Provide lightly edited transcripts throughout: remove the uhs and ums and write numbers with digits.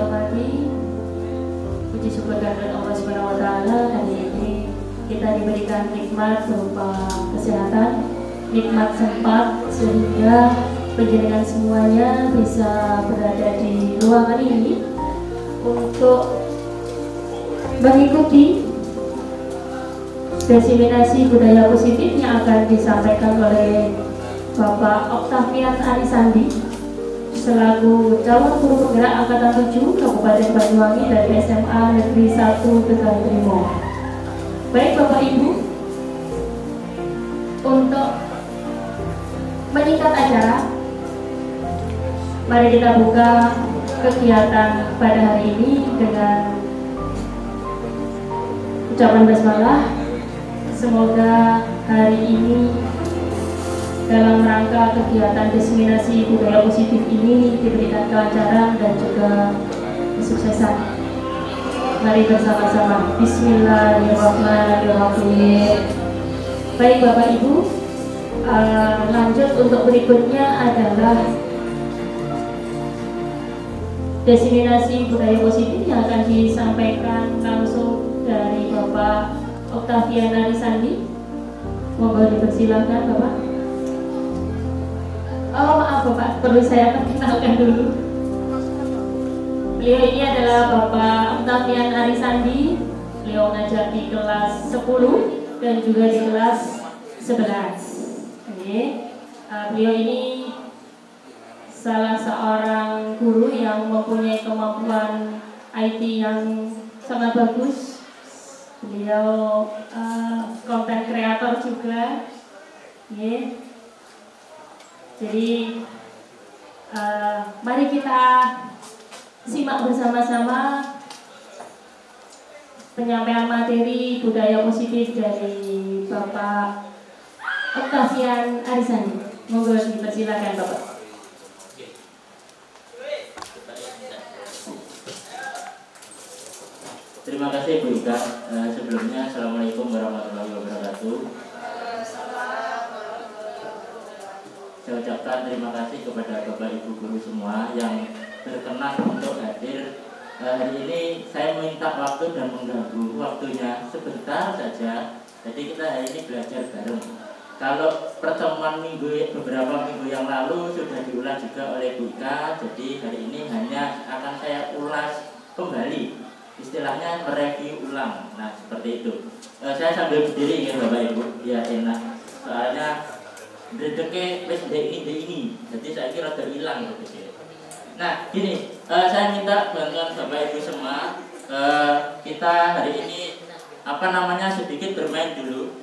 hormati, puji syukur kehadirat Allah Subhanahu wa taala, hari ini kita diberikan nikmat berupa kesehatan, nikmat sempat sehingga penjenengan semuanya bisa berada di ruangan ini untuk mengikuti diseminasi budaya positif yang akan disampaikan oleh Bapak Octavian Arisandi selaku calon guru penggerak angkatan 7 Kabupaten Banyuwangi dari SMA Negeri 1 Tegal Trimo. Baik Bapak Ibu, untuk menyingkat acara, mari kita buka kegiatan pada hari ini dengan ucapan basmalah. Semoga hari ini dalam rangka kegiatan diseminasi budaya positif ini diberikan kelancaran dan juga kesuksesan. Mari bersama-sama. Bismillahirrahmanirrahim. Baik Bapak Ibu, lanjut untuk berikutnya adalah diseminasi budaya positif yang akan disampaikan langsung dari Bapak Octavian Arisandi. Monggo dipersilahkan Bapak. Oh maaf Bapak, perlu saya perkenalkan dulu. Beliau ini adalah Bapak Octavian Arisandi. Beliau mengajar di kelas 10 dan juga di kelas 11. Oke. Beliau ini salah seorang guru yang mempunyai kemampuan IT yang sangat bagus. Beliau konten kreator juga, jadi mari kita simak bersama-sama penyampaian materi budaya positif dari Bapak Octavian Arisandi. Monggo dipersilakan Bapak. Terima kasih Bu Ika. Sebelumnya Assalamualaikum warahmatullahi wabarakatuh. Saya ucapkan terima kasih kepada Bapak Ibu guru semua yang berkenan untuk hadir. Hari ini saya minta waktu dan mengganggu waktunya sebentar saja. Jadi kita hari ini belajar bareng. Kalau pertemuan beberapa minggu yang lalu sudah diulas juga oleh Bu Ika, jadi hari ini hanya akan saya ulas kembali. Istilahnya mereview ulang. Nah seperti itu. Saya sambil berdiri ya Bapak Ibu, ya enak. Soalnya dedeke wis ini. Jadi saya kira udah hilang gitu. Nah gini, saya minta bantuan Bapak Ibu semua. Kita hari ini sedikit bermain dulu.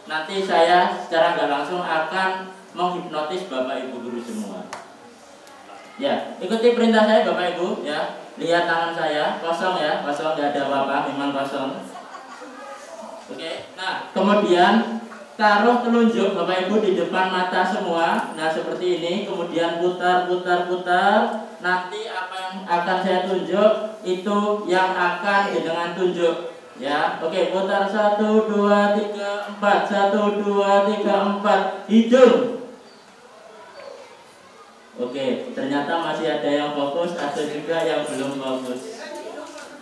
Nanti saya secara nggak langsung akan menghipnotis Bapak Ibu guru semua. Ya, ikuti perintah saya Bapak Ibu ya. Lihat tangan saya, kosong ya, kosong, nggak ada apa-apa, memang kosong. Oke, nah kemudian taruh telunjuk Bapak Ibu di depan mata semua. Nah seperti ini, kemudian putar. Nanti apa yang akan saya tunjuk itu yang akan dengan tunjuk. Ya, oke, putar 1, 2, 3, 4, 1, 2, 3, 4, hidung. Oke, ternyata masih ada yang fokus, ada juga yang belum fokus.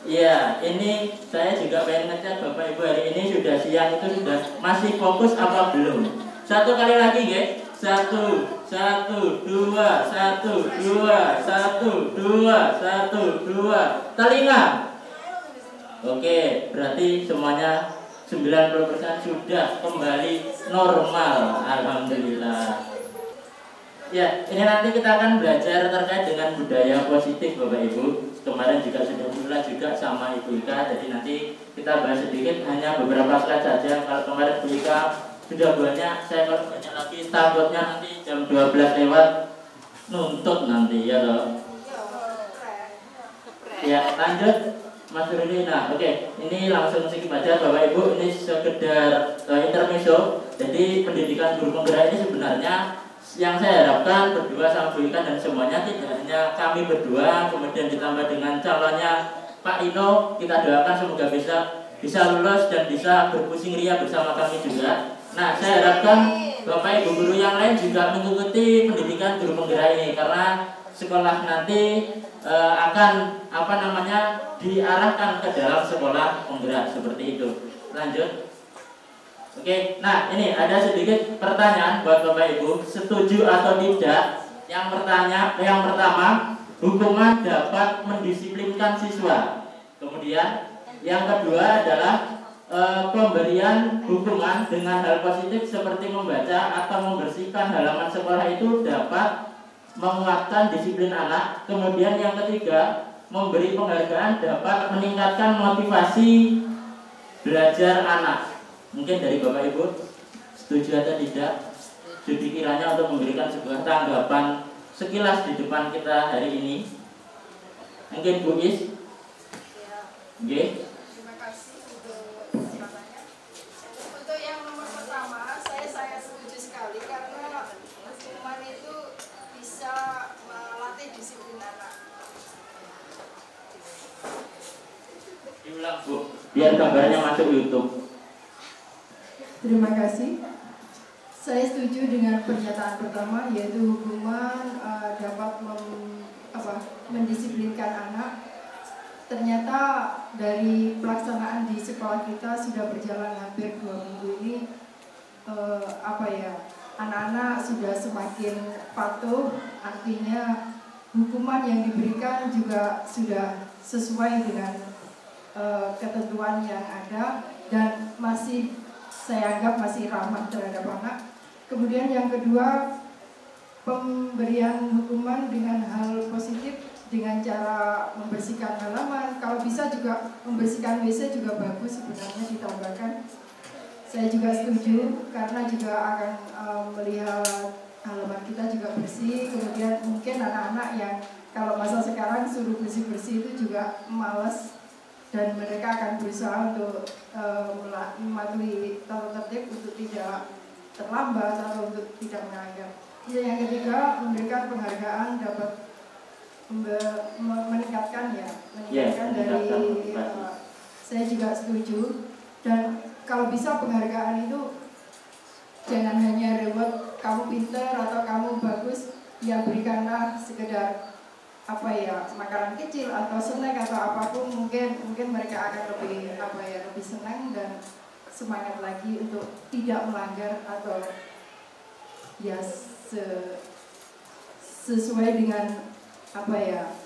Iya, ini saya juga pengen ngecek Bapak Ibu hari ini sudah siang itu sudah masih fokus apa belum? Satu kali lagi, guys. 1, 1, 2, 1, 2, 1, 2, 1, 2. Telinga. Oke, berarti semuanya 90% sudah kembali normal. Alhamdulillah. Ya, ini nanti kita akan belajar terkait dengan budaya positif Bapak Ibu. Kemarin juga sudah diulas juga sama Ibu Ika. Jadi nanti kita bahas sedikit, hanya beberapa slide saja. Kalau kemarin Bu Ika sudah banyak, saya kalau banyak lagi takutnya nanti jam 12 lewat nuntut nanti ya loh. Ya, lanjut Mas Rudi. Nah, oke. Ini langsung skip aja Bapak Ibu. Ini sekedar intermezzo. Jadi pendidikan guru penggerak ini sebenarnya yang saya harapkan berdua sama Bu Ika dan semuanya tidak hanya kami berdua, kemudian ditambah dengan calonnya Pak Ino, kita doakan semoga bisa lulus dan bisa berpusing ria bersama kami juga. Nah, saya harapkan Bapak Ibu guru yang lain juga mengikuti pendidikan guru penggerak ini, karena sekolah nanti akan diarahkan ke dalam sekolah penggerak seperti itu. Lanjut. Oke, nah ini ada sedikit pertanyaan buat Bapak Ibu, setuju atau tidak? Yang pertama, hukuman dapat mendisiplinkan siswa. Kemudian yang kedua adalah pemberian hukuman dengan hal positif seperti membaca atau membersihkan halaman sekolah itu dapat menguatkan disiplin anak. Kemudian yang ketiga, memberi penghargaan dapat meningkatkan motivasi belajar anak. Mungkin dari Bapak Ibu setuju atau tidak? Jadi kiranya untuk memberikan sebuah tanggapan sekilas di depan kita hari ini. Mungkin Bu Is. Oke. Terima kasih untuk kesempatannya. Untuk yang nomor pertama, saya setuju sekali karena hukuman itu bisa melatih disiplin anak. Diulang Bu, biar gambarnya masuk YouTube. Terima kasih. Saya setuju dengan pernyataan pertama, yaitu hukuman dapat mendisiplinkan anak. Ternyata dari pelaksanaan di sekolah kita sudah berjalan hampir 2 minggu ini, anak-anak sudah semakin patuh. Artinya hukuman yang diberikan juga sudah sesuai dengan ketentuan yang ada dan saya anggap masih ramah terhadap anak. Kemudian yang kedua, pemberian hukuman dengan hal positif dengan cara membersihkan halaman. Kalau bisa juga membersihkan WC juga bagus sebenarnya ditambahkan. Saya juga setuju karena juga akan melihat halaman kita juga bersih. Kemudian mungkin anak-anak yang kalau masa sekarang suruh bersih-bersih itu juga malas dan mereka akan berusaha untuk mematuhi tata tertib untuk tidak terlambat atau untuk tidak melanggar. Yang ketiga, memberikan penghargaan dapat meningkatkan dari saya juga setuju. Dan kalau bisa penghargaan itu jangan hanya reward kamu pinter atau kamu bagus, ya berikanlah sekedar makanan kecil atau snack atau apapun, mungkin mereka akan lebih senang dan semangat lagi untuk tidak melanggar atau sesuai dengan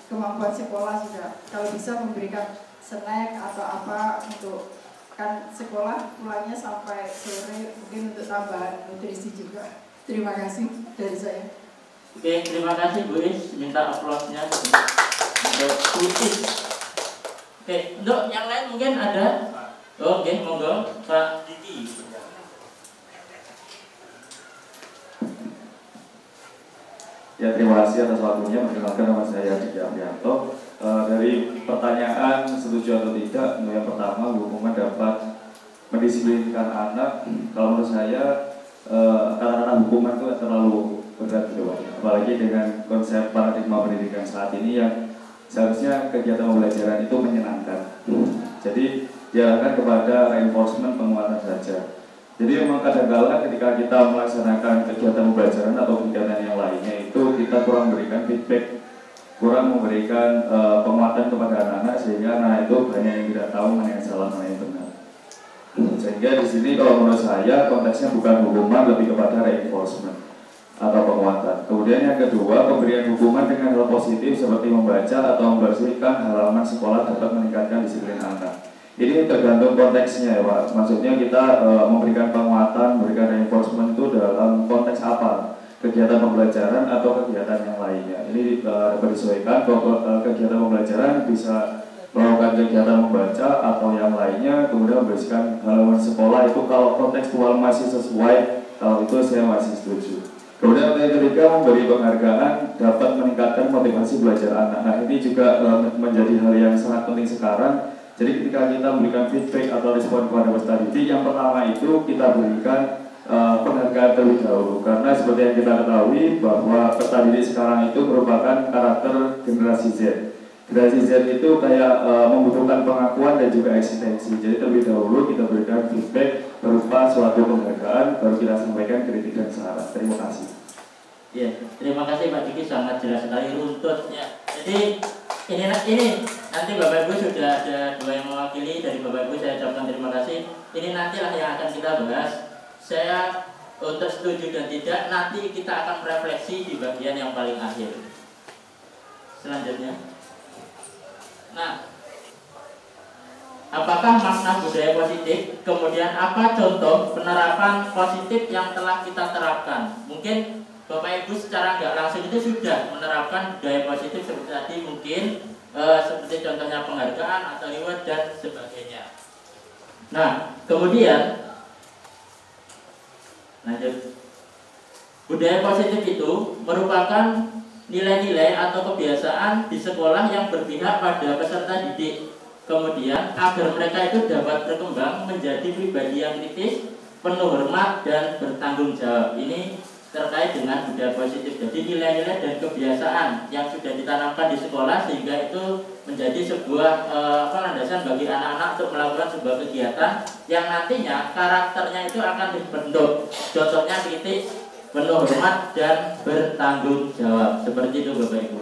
kemampuan sekolah sudah. Kalau bisa memberikan snack atau apa untuk kan sekolah pulangnya sampai sore, mungkin untuk tambahan nutrisi juga. Terima kasih dari saya. Oke, terima kasih Bu Is. Minta aplausnya untuk Bu Is. Oke, untuk yang lain mungkin ada. Oke, monggo Pak Diki. Ya, terima kasih atas waktunya. Perkenalkan, nama saya Diki Aprianto. Dari pertanyaan setuju atau tidak, yang pertama, hukuman dapat mendisiplinkan anak. Kalau menurut saya, kata-kata hukuman itu terlalu berat gitu, apalagi dengan konsep paradigma pendidikan saat ini yang seharusnya kegiatan pembelajaran itu menyenangkan. Jadi diarahkan kepada reinforcement, penguatan saja. Jadi memang kadang-kala ketika kita melaksanakan kegiatan pembelajaran atau kegiatan yang lainnya itu kita kurang memberikan feedback, kurang memberikan penguatan kepada anak-anak, sehingga anak itu banyak yang tidak tahu mana yang salah, mana yang benar. Sehingga di sini kalau menurut saya konteksnya bukan hukuman, lebih kepada reinforcement atau penguatan. Kemudian yang kedua, pemberian hukuman dengan hal positif seperti membaca atau membersihkan halaman sekolah dapat meningkatkan disiplin anak. Ini tergantung konteksnya ya Pak. Maksudnya kita memberikan penguatan, memberikan reinforcement itu dalam konteks apa? Kegiatan pembelajaran atau kegiatan yang lainnya. Ini dapat disesuaikan. Kegiatan pembelajaran bisa melakukan kegiatan membaca atau yang lainnya, kemudian membersihkan halaman sekolah itu kalau kontekstual masih sesuai, kalau itu saya masih setuju. Kemudian yang ketiga, memberi penghargaan dapat meningkatkan motivasi belajar anak. Nah ini juga menjadi hal yang sangat penting sekarang. Jadi ketika kita memberikan feedback atau respon kepada peserta didik, yang pertama itu kita berikan penghargaan terlebih dahulu. Karena seperti yang kita ketahui bahwa peserta didik sekarang itu merupakan karakter generasi Z. Generasi Z itu kayak membutuhkan pengakuan dan juga eksistensi. Jadi terlebih dahulu kita berikan feedback berupa suatu penghargaan, baru kita sampaikan kritik dan saran. Terima kasih. Ya, terima kasih Pak Diki, sangat jelas sekali runtutnya. Jadi ini nanti Bapak Ibu sudah ada dua yang mewakili dari Bapak Ibu, saya ucapkan terima kasih. Ini nantilah yang akan kita bahas. Saya untuk setuju dan tidak nanti kita akan merefleksi di bagian yang paling akhir. Selanjutnya, nah, apakah makna budaya positif? Kemudian apa contoh penerapan positif yang telah kita terapkan? Mungkin Bapak Ibu secara nggak langsung itu sudah menerapkan budaya positif seperti tadi, mungkin seperti contohnya penghargaan atau reward dan sebagainya. Nah, kemudian lanjut. Budaya positif itu merupakan nilai-nilai atau kebiasaan di sekolah yang berpihak pada peserta didik. Kemudian agar mereka itu dapat berkembang menjadi pribadi yang kritis, penuh hormat dan bertanggung jawab. Ini terkait dengan budaya positif. Jadi nilai-nilai dan kebiasaan yang sudah ditanamkan di sekolah sehingga itu menjadi sebuah landasan bagi anak-anak untuk melakukan sebuah kegiatan yang nantinya karakternya itu akan dibentuk. Contohnya kritis, penuh hormat dan bertanggung jawab. Seperti itu Bapak Ibu.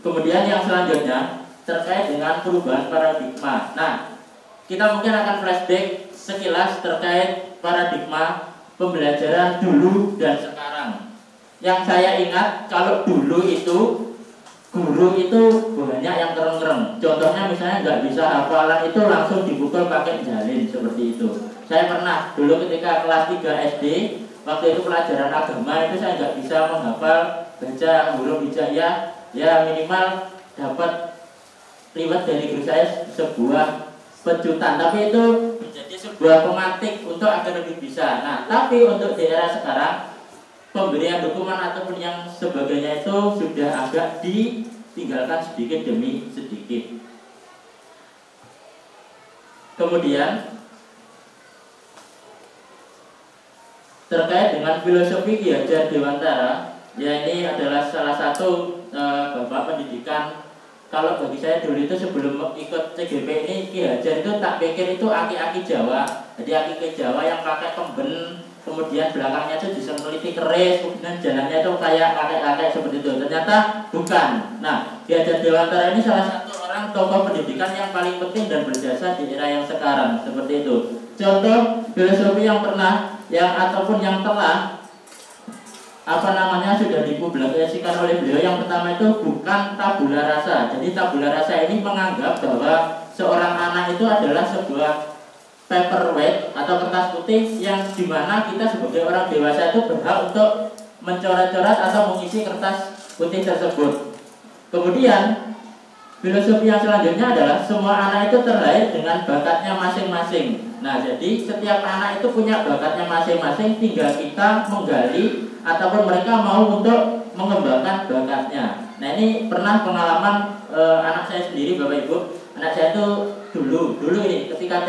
Kemudian yang selanjutnya terkait dengan perubahan paradigma. Nah, kita mungkin akan flashback sekilas terkait paradigma pembelajaran dulu dan sekarang. Yang saya ingat kalau dulu itu guru itu banyak yang keren-keren. Contohnya misalnya nggak bisa hafalan itu langsung dipukul pakai jalin seperti itu. Saya pernah dulu ketika kelas 3 SD, waktu itu pelajaran agama itu saya nggak bisa menghafal baca huruf hijaiyah, ya minimal dapat liwat dari guru saya sebuah pecutan, tapi itu menjadi sebuah pemantik untuk agar lebih bisa. Nah, tapi untuk di era sekarang pemberian dokumen ataupun yang sebagainya itu sudah agak ditinggalkan sedikit demi sedikit. Kemudian terkait dengan filosofi Ki Hajar Dewantara, ya ini adalah salah satu bapak pendidikan. Kalau bagi saya dulu itu sebelum ikut CGP ini, Ki Hajar itu tak pikir itu aki-aki Jawa. Jadi aki-aki Jawa yang pakai kemben, kemudian belakangnya itu disempriti keris, kemudian jalannya itu kayak kakek-kakek seperti itu. Ternyata bukan. Nah, Ki Hajar Dewantara ini salah satu orang tokoh pendidikan yang paling penting dan berjasa di era yang sekarang. Seperti itu. Contoh filosofi yang pernah, yang ataupun yang telah sudah dipublikasikan oleh beliau. Yang pertama itu bukan tabula rasa. Jadi tabula rasa ini menganggap bahwa seorang anak itu adalah sebuah paperweight atau kertas putih yang dimana kita sebagai orang dewasa itu berhak untuk mencoret-coret atau mengisi kertas putih tersebut. Kemudian filosofi yang selanjutnya adalah semua anak itu terlahir dengan bakatnya masing-masing. Nah, jadi setiap anak itu punya bakatnya masing-masing, tinggal kita menggali ataupun mereka mau untuk mengembangkan bakatnya. Nah, ini pernah pengalaman anak saya sendiri, Bapak Ibu. Anak saya itu dulu ini ketika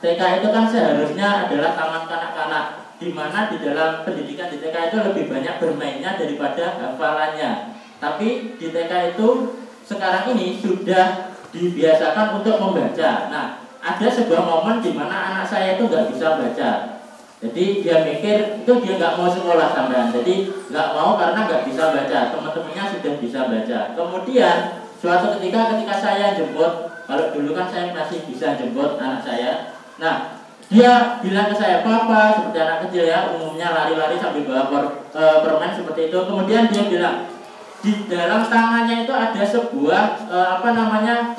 TK itu kan seharusnya adalah taman kanak-kanak, di mana di dalam pendidikan di TK itu lebih banyak bermainnya daripada hafalannya. Tapi di TK itu sekarang ini sudah dibiasakan untuk membaca. Nah, ada sebuah momen di mana anak saya itu nggak bisa baca. Jadi dia mikir itu dia nggak mau sekolah sampean. Jadi nggak mau karena nggak bisa baca. Teman-temannya sudah bisa baca. Kemudian suatu ketika saya jemput, kalau dulu kan saya masih bisa jemput anak saya. Nah, dia bilang ke saya, "Papa," seperti anak kecil ya, umumnya lari-lari sambil bawa permen seperti itu. Kemudian dia bilang, di dalam tangannya itu ada sebuah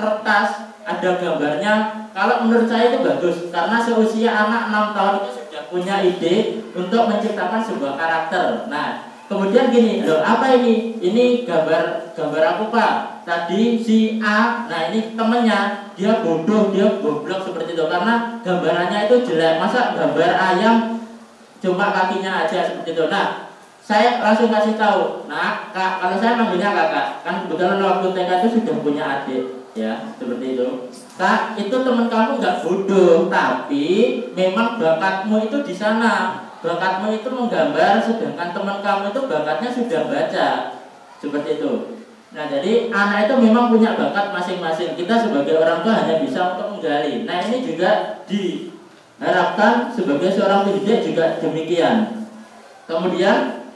kertas, ada gambarnya. Kalau menurut saya itu bagus karena seusia anak 6 tahun itu sudah punya ide untuk menciptakan sebuah karakter. Nah, kemudian gini, loh apa ini? Ini gambar apa Pak? Tadi si A, nah ini temennya, dia bodoh, dia goblok seperti itu karena gambarannya itu jelek. Masa gambar ayam cuma kakinya aja seperti itu. Nah, saya langsung kasih tahu, nah Kak, kalau saya manggilnya kakak, kan kebetulan waktu TK itu sudah punya adik, ya seperti itu. Kak, itu teman kamu nggak bodoh, tapi memang bakatmu itu di sana, bakatmu itu menggambar, sedangkan teman kamu itu bakatnya sudah baca, seperti itu. Nah, jadi anak itu memang punya bakat masing-masing. Kita sebagai orang tua hanya bisa untuk menggali. Nah, ini juga diharapkan sebagai seorang pendidik juga demikian. Kemudian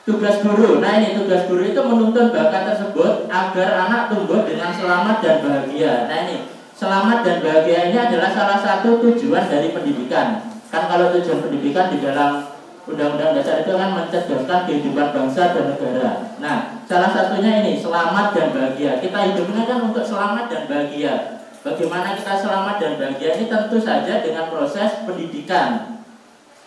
tugas guru. Nah ini tugas guru itu menuntun bakat tersebut agar anak tumbuh dengan selamat dan bahagia. Nah ini selamat dan bahagia ini adalah salah satu tujuan dari pendidikan. Kan kalau tujuan pendidikan di dalam Undang-Undang Dasar itu kan mencerdaskan kehidupan bangsa dan negara. Nah salah satunya ini selamat dan bahagia. Kita hidupnya kan untuk selamat dan bahagia. Bagaimana kita selamat dan bahagia ini tentu saja dengan proses pendidikan.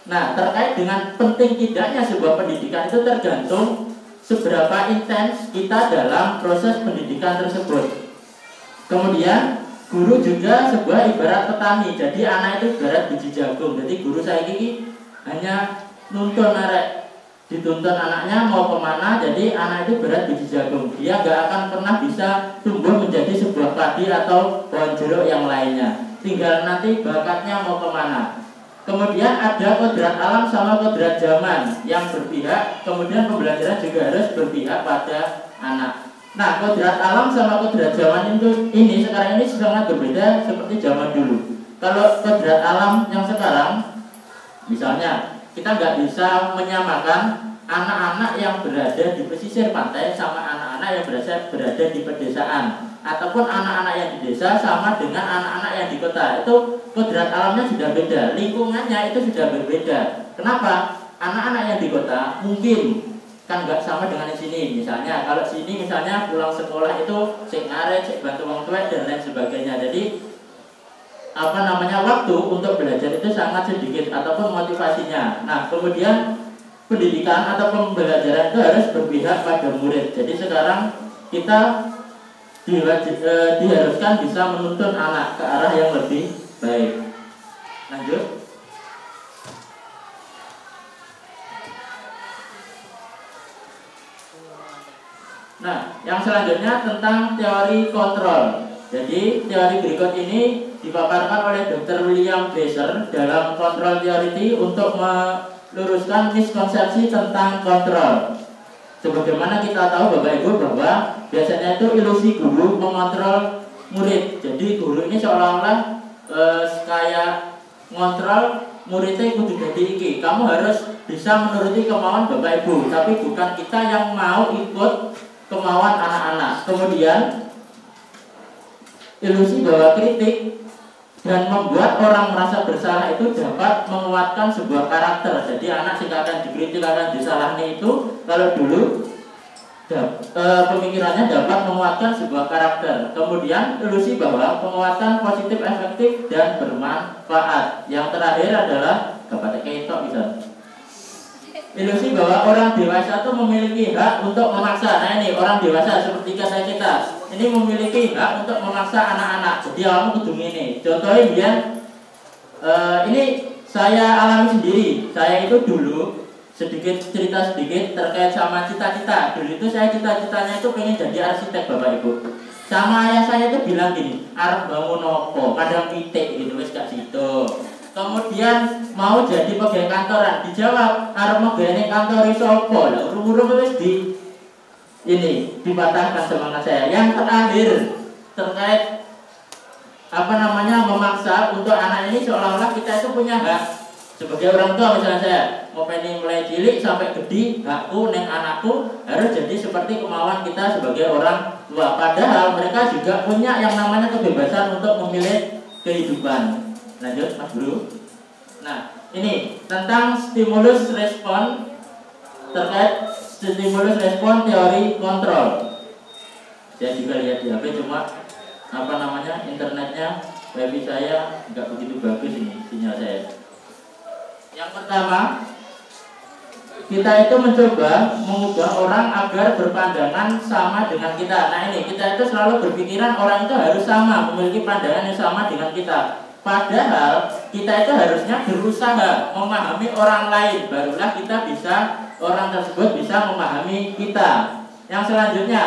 Nah, terkait dengan penting tidaknya sebuah pendidikan itu tergantung seberapa intens kita dalam proses pendidikan tersebut. Kemudian, guru juga sebuah ibarat petani. Jadi anak itu ibarat biji jagung. Jadi guru saya ini hanya nuntun arek, dituntun anaknya mau kemana. Jadi anak itu ibarat biji jagung. Dia gak akan pernah bisa tumbuh menjadi sebuah padi atau pohon jeruk yang lainnya. Tinggal nanti bakatnya mau kemana. Kemudian ada kodrat alam sama kodrat zaman yang berpihak. Kemudian pembelajaran juga harus berpihak pada anak. Nah, kodrat alam sama kodrat zaman ini sekarang ini sangat berbeda seperti zaman dulu. Kalau kodrat alam yang sekarang, misalnya kita nggak bisa menyamakan anak-anak yang berada di pesisir pantai sama anak-anak yang berada di pedesaan, ataupun anak-anak yang di desa sama dengan anak-anak yang di kota. Itu kodrat alamnya sudah beda, lingkungannya itu sudah berbeda. Kenapa? Anak-anak yang di kota mungkin kan nggak sama dengan di sini. Misalnya kalau sini misalnya pulang sekolah itu cek ngaret, cek bantu wong tua dan lain sebagainya. Jadi waktu untuk belajar itu sangat sedikit ataupun motivasinya. Nah kemudian pendidikan atau pembelajaran itu harus berpihak pada murid. Jadi sekarang kita diharuskan bisa menuntun anak ke arah yang lebih baik. Lanjut. Nah, yang selanjutnya tentang teori kontrol. Jadi teori berikut ini dipaparkan oleh Dr. William Besser dalam Control Theory untuk meluruskan miskonsepsi tentang kontrol. Sebagaimana kita tahu Bapak Ibu bahwa biasanya itu ilusi guru mengontrol murid. Jadi guru ini seolah-olah kayak ngontrol muridnya kudu jadi iki. Kamu harus bisa menuruti kemauan Bapak Ibu, tapi bukan kita yang mau ikut kemauan anak-anak. Kemudian ilusi bahwa kritik dan membuat orang merasa bersalah itu dapat menguatkan sebuah karakter. Jadi anak sing akan dikritik akan disalahnya itu kalau dulu pemikirannya dapat menguatkan sebuah karakter. Kemudian ilusi bahwa penguatan positif efektif dan bermanfaat. Yang terakhir adalah dapat ketok bisa. Ilusi bahwa orang dewasa itu memiliki hak untuk memaksa. Nah ini orang dewasa seperti kita ini memiliki hak untuk memaksa anak-anak. Jadi kamu kudu ini. Contohnya dia, ini saya alami sendiri. Saya itu dulu cerita sedikit terkait sama cita-cita. Dulu itu saya cita-citanya itu pengen jadi arsitek Bapak Ibu. Sama ayah saya itu bilang gini, arep bangun opo, kadang pitik gitu wis gak situ. Kemudian mau jadi pegawai kantoran, dijawab arep mau gene kantor iso opo. Lah urung-urung wis dipatahkan semangat saya. Yang terakhir terkait memaksa untuk anak ini seolah-olah kita itu punya hak sebagai orang tua. Misalnya saya mau pengen mulai cilik sampai gede, hakku neng anakku harus jadi seperti kemauan kita sebagai orang tua. Padahal mereka juga punya yang namanya kebebasan untuk memilih kehidupan. Lanjut Mas Guru. Nah ini tentang stimulus respon, terkait stimulus respon teori kontrol. Saya juga lihat di HP cuma internetnya wifi saya nggak begitu bagus ini sinyal saya. Yang pertama, kita itu mencoba mengubah orang agar berpandangan sama dengan kita. Nah ini kita itu selalu berpikiran orang itu harus sama, memiliki pandangan yang sama dengan kita. Padahal kita itu harusnya berusaha memahami orang lain, barulah orang tersebut bisa memahami kita. Yang selanjutnya,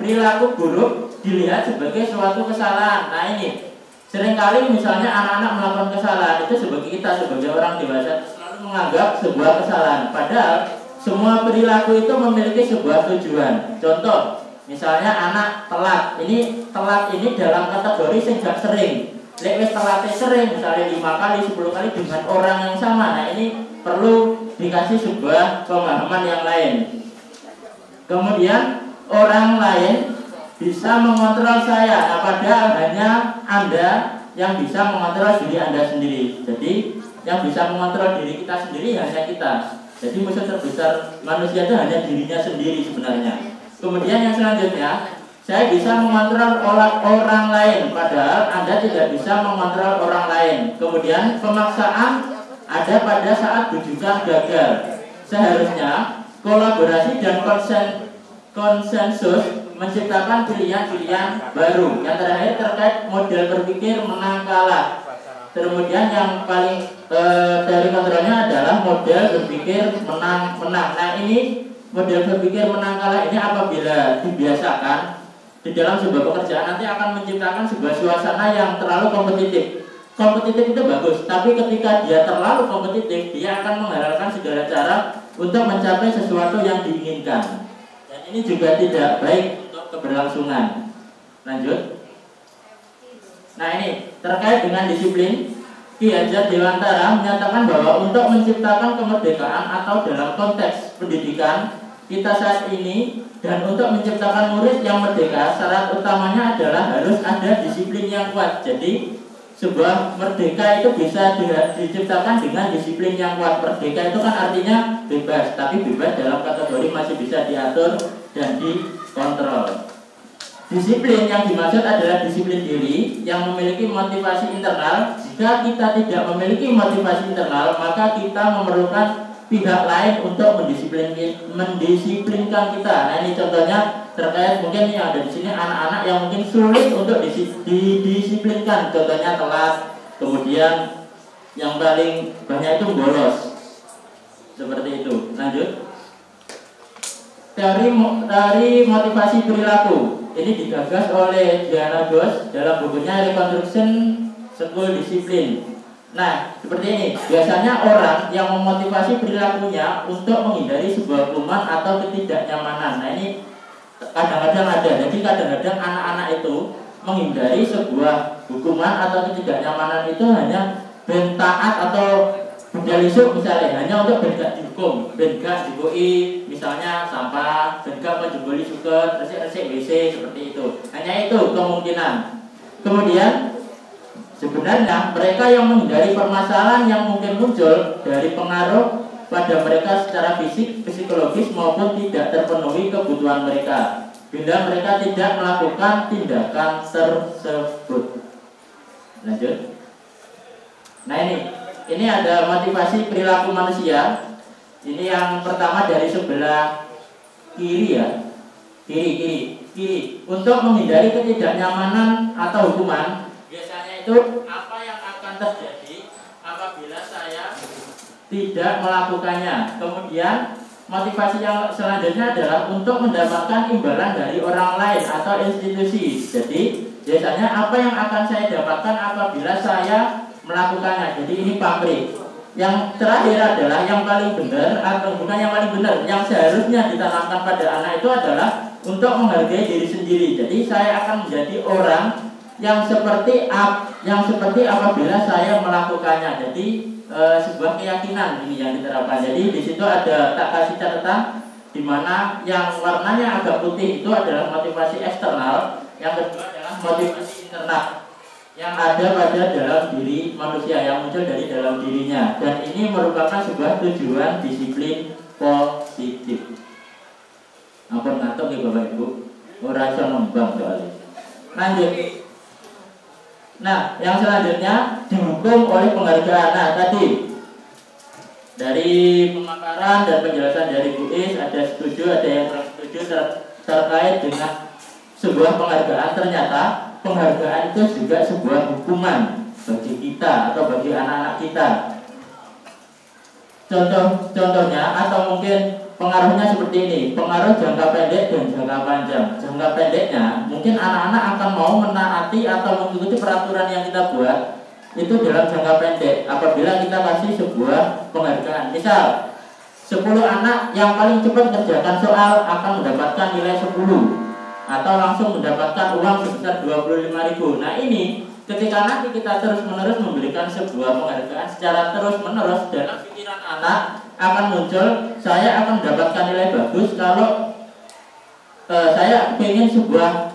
perilaku buruk dilihat sebagai suatu kesalahan. Nah ini seringkali misalnya anak-anak melakukan kesalahan itu kita sebagai orang dewasa selalu menganggap sebuah kesalahan. Padahal semua perilaku itu memiliki sebuah tujuan. Contoh, misalnya anak telat. Telat ini dalam kategori yang gak sering. Lek wis telatnya sering, misalnya 5 kali, 10 kali dengan orang yang sama. Nah ini perlu dikasih sebuah pemahaman yang lain. Kemudian orang lain bisa mengontrol saya. Nah, padahal hanya Anda yang bisa mengontrol diri Anda sendiri. Jadi yang bisa mengontrol diri kita sendiri hanya kita. Jadi musuh terbesar manusia itu hanya dirinya sendiri sebenarnya. Kemudian yang selanjutnya, saya bisa mengontrol orang lain, padahal Anda tidak bisa mengontrol orang lain. Kemudian pemaksaan ada pada saat bujukan gagal. Seharusnya kolaborasi dan konsensus menciptakan pilihan-pilihan baru. Yang terakhir terkait model berpikir menang kalah. Kemudian yang paling dari kontrolnya adalah model berpikir menang-menang. Nah, ini model berpikir menang kalah ini apabila dibiasakan di dalam sebuah pekerjaan nanti akan menciptakan sebuah suasana yang terlalu kompetitif. Kompetitif itu bagus, tapi ketika dia terlalu kompetitif, dia akan menghalalkan segala cara untuk mencapai sesuatu yang diinginkan. Dan ini juga tidak baik untuk keberlangsungan. Lanjut. Nah, ini terkait dengan disiplin, Ki Hajar Dewantara menyatakan bahwa untuk menciptakan kemerdekaan atau dalam konteks pendidikan kita saat ini dan untuk menciptakan murid yang merdeka, syarat utamanya adalah harus ada disiplin yang kuat. Jadi sebuah merdeka itu bisa diciptakan dengan disiplin yang kuat. Merdeka itu kan artinya bebas, tapi bebas dalam kategori masih bisa diatur dan dikontrol. Disiplin yang dimaksud adalah disiplin diri yang memiliki motivasi internal. Jika kita tidak memiliki motivasi internal, maka kita memerlukan pihak lain untuk mendisiplinkan kita. Nah, ini contohnya terkait mungkin yang ada di sini anak-anak yang mungkin sulit untuk didisiplinkan. Contohnya telat, kemudian yang paling banyak itu bolos. Seperti itu. Lanjut. Teori motivasi perilaku. Ini digagas oleh Diana Ghosh dalam bukunya Reconstruction School Discipline. Nah, seperti ini. Biasanya orang yang memotivasi perilakunya untuk menghindari sebuah hukuman atau ketidaknyamanan. Nah, ini kadang-kadang ada. Jadi kadang-kadang anak-anak itu menghindari sebuah hukuman atau ketidaknyamanan itu hanya ben taat atau budal isuk misalnya, hanya untuk ben gak dihukum, ben gak dibui misalnya sampah, ben gak menjeboli suket, resik-resik WC seperti itu. Hanya itu kemungkinan. Kemudian sebenarnya mereka yang menghindari permasalahan yang mungkin muncul dari pengaruh pada mereka secara fisik, psikologis maupun tidak terpenuhi kebutuhan mereka bila mereka tidak melakukan tindakan tersebut. Lanjut. Nah, ini ada motivasi perilaku manusia. Ini yang pertama dari sebelah kiri ya. Kiri. Untuk menghindari ketidaknyamanan atau hukuman, biasanya itu apa yang akan terjadi apabila saya tidak melakukannya. Kemudian motivasi yang selanjutnya adalah untuk mendapatkan imbalan dari orang lain atau institusi. Jadi biasanya apa yang akan saya dapatkan apabila saya melakukannya. Jadi ini pamrih. Yang terakhir adalah yang paling benar atau bukan yang paling benar, yang seharusnya ditanamkan pada anak itu adalah untuk menghargai diri sendiri. Jadi saya akan menjadi orang yang seperti apabila saya melakukannya. Jadi sebuah keyakinan ini yang diterapkan. Jadi di situ ada tak kasih catatan di mana yang warnanya agak putih itu adalah motivasi eksternal, yang kedua adalah motivasi internal yang ada pada dalam diri manusia, yang muncul dari dalam dirinya, dan ini merupakan sebuah tujuan disiplin positif. Ampun ngantuk ya Bapak Ibu, ora iso nembang soalnya. Lanjut. Nah, yang selanjutnya dihukum oleh penghargaan. Nah, tadi dari pemaparan dan penjelasan dari Bu Is ada setuju, ada yang kurang setuju terkait dengan sebuah penghargaan. Ternyata penghargaan itu juga sebuah hukuman bagi kita atau bagi anak-anak kita. Contohnya atau mungkin pengaruhnya seperti ini, pengaruh jangka pendek dan jangka panjang. Jangka pendeknya mungkin anak-anak akan mau menaati atau mengikuti peraturan yang kita buat itu dalam jangka pendek apabila kita kasih sebuah penghargaan. Misal 10 anak yang paling cepat kerjakan soal akan mendapatkan nilai 10 atau langsung mendapatkan uang sebesar 25.000. Nah, ini ketika nanti kita terus-menerus memberikan sebuah penghargaan secara terus-menerus, dalam pikiran anak akan muncul, saya akan mendapatkan nilai bagus kalau saya pengen sebuah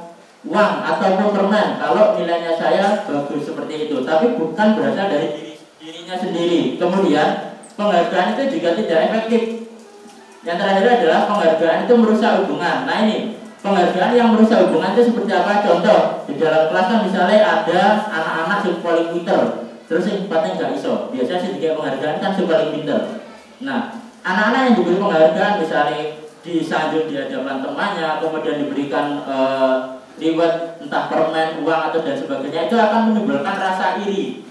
uang ataupun permen kalau nilainya saya bagus seperti itu, tapi bukan berasal dari dirinya sendiri. Kemudian penghargaan itu juga tidak efektif. Yang terakhir adalah penghargaan itu merusak hubungan. Nah ini penghargaan yang merusak hubungan itu seperti apa? Contoh di dalam kelas kan misalnya ada anak-anak yang paling pinter, terus yang tempatnya nggak iso. Biasanya sih dikasih penghargaan kan yang paling pinter. Nah anak-anak yang diberi penghargaan misalnya disanjung di hadapan temannya, kemudian diberikan reward entah permen, uang atau dan sebagainya, itu akan menimbulkan rasa iri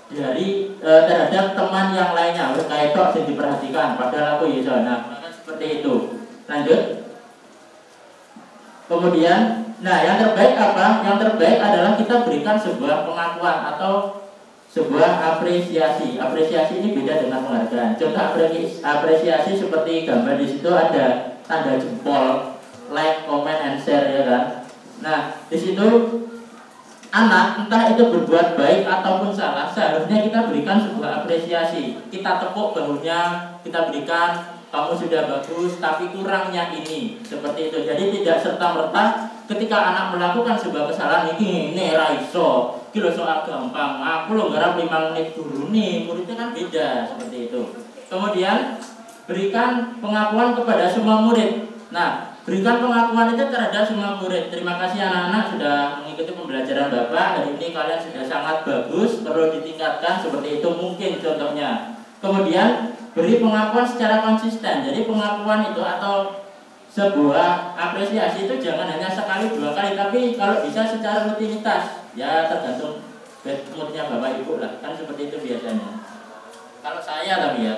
dari terhadap teman yang lainnya. Kayak itu yang diperhatikan padahal aku ya. Nah seperti itu. Lanjut. Kemudian, nah yang terbaik apa? Yang terbaik adalah kita berikan sebuah pengakuan atau sebuah apresiasi. Apresiasi ini beda dengan penghargaan. Contoh apresiasi seperti gambar di situ ada tanda jempol, like, comment, and share ya kan. Nah di situ anak entah itu berbuat baik ataupun salah, seharusnya kita berikan sebuah apresiasi. Kita tepuk bahunya, kita berikan kamu sudah bagus, tapi kurangnya ini, seperti itu. Jadi tidak serta-merta ketika anak melakukan sebuah kesalahan ini raiso, kilo soal gampang, aku lo garap 5 menit dulu nih, muridnya kan beda, seperti itu. Kemudian berikan pengakuan kepada semua murid. Nah, berikan pengakuan itu terhadap semua murid. Terima kasih anak-anak sudah mengikuti pembelajaran Bapak. Hari ini kalian sudah sangat bagus, perlu ditingkatkan, seperti itu mungkin contohnya. Kemudian beri pengakuan secara konsisten. Jadi pengakuan itu atau sebuah apresiasi itu jangan hanya sekali 2 kali, tapi kalau bisa secara rutinitas. Ya tergantung moodnya Bapak Ibu lah, kan seperti itu biasanya. Kalau saya tapi ya.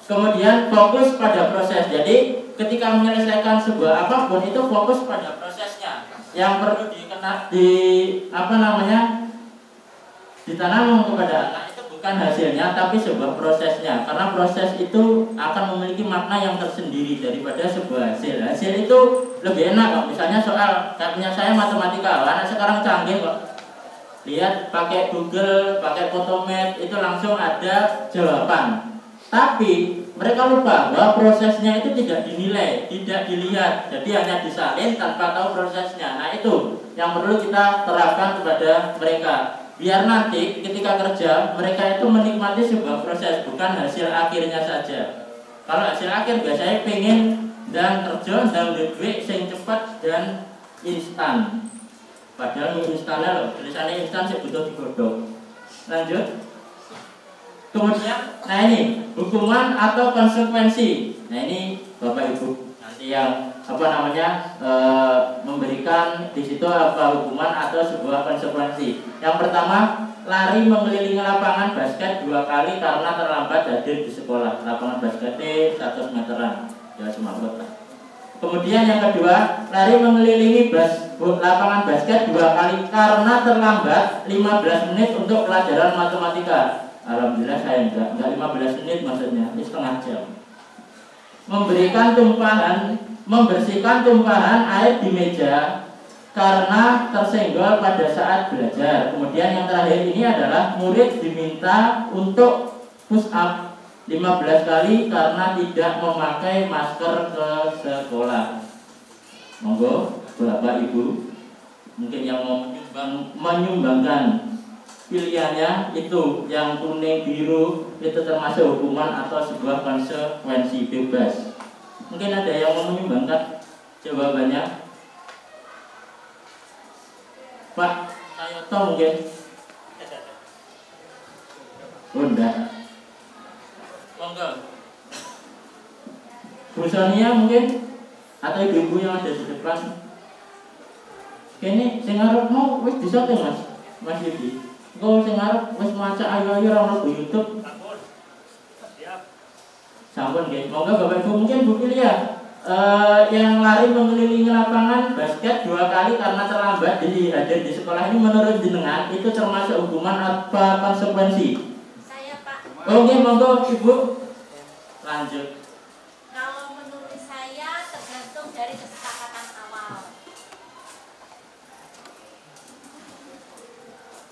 Kemudian fokus pada proses. Jadi ketika menyelesaikan sebuah apapun itu fokus pada prosesnya. Yang perlu ditanam kepada anak itu bukan hasilnya tapi sebuah prosesnya, karena proses itu akan memiliki makna yang tersendiri daripada sebuah hasil. Hasil itu lebih enak kok. Misalnya soal kayak punya saya matematika, anak sekarang canggih kok. Lihat pakai Google, pakai Photomath itu langsung ada jawaban. Tapi mereka lupa bahwa prosesnya itu tidak dinilai, tidak dilihat. Jadi hanya disalin tanpa tahu prosesnya. Nah itu yang perlu kita terapkan kepada mereka. Biar nanti ketika kerja mereka itu menikmati sebuah proses, bukan hasil akhirnya saja. Kalau hasil akhir biasanya pengen dan kerja dan duit sing cepat dan instan. Padahal instannya loh, tulisannya instan sih butuh digodok. Lanjut. Kemudian, nah ini hukuman atau konsekuensi. Nah ini Bapak Ibu nanti yang memberikan di situ apa hukuman atau sebuah konsekuensi. Yang pertama, lari mengelilingi lapangan basket 2 kali karena terlambat hadir di sekolah. Lapangan basketnya 100 meteran, ya semabot lah. Kemudian yang kedua, lari mengelilingi lapangan basket 2 kali karena terlambat 15 menit untuk pelajaran matematika. Alhamdulillah saya enggak 15 menit maksudnya, ini setengah jam. Membersihkan tumpahan air di meja karena tersenggol pada saat belajar. Kemudian yang terakhir ini adalah murid diminta untuk push up 15 kali karena tidak memakai masker ke sekolah. Monggo Bapak Ibu mungkin yang mau menyumbangkan pilihannya itu yang kuning biru itu termasuk hukuman atau sebuah konsekuensi bebas. Mungkin ada yang mau menyumbangkan jawabannya. Pak Sayoto mungkin. Bunda. Monggo. Bu Sonia mungkin atau ibu-ibu yang ada di depan. Kene sing arep mau wis disetting Mas Yudi. Engko sing arep wis maca ayo-ayo ora ono YouTube. Sampun nggih. Monggo Bapak Ibu mungkin Bu Filia yang lari mengelilingi lapangan basket 2 kali karena terlambat hadir di sekolah ini menurut jenengan itu termasuk hukuman apa konsekuensi? Saya Pak. Oke, monggo Ibu. Lanjut. Kalau menurut saya tergantung dari kesepakatan awal.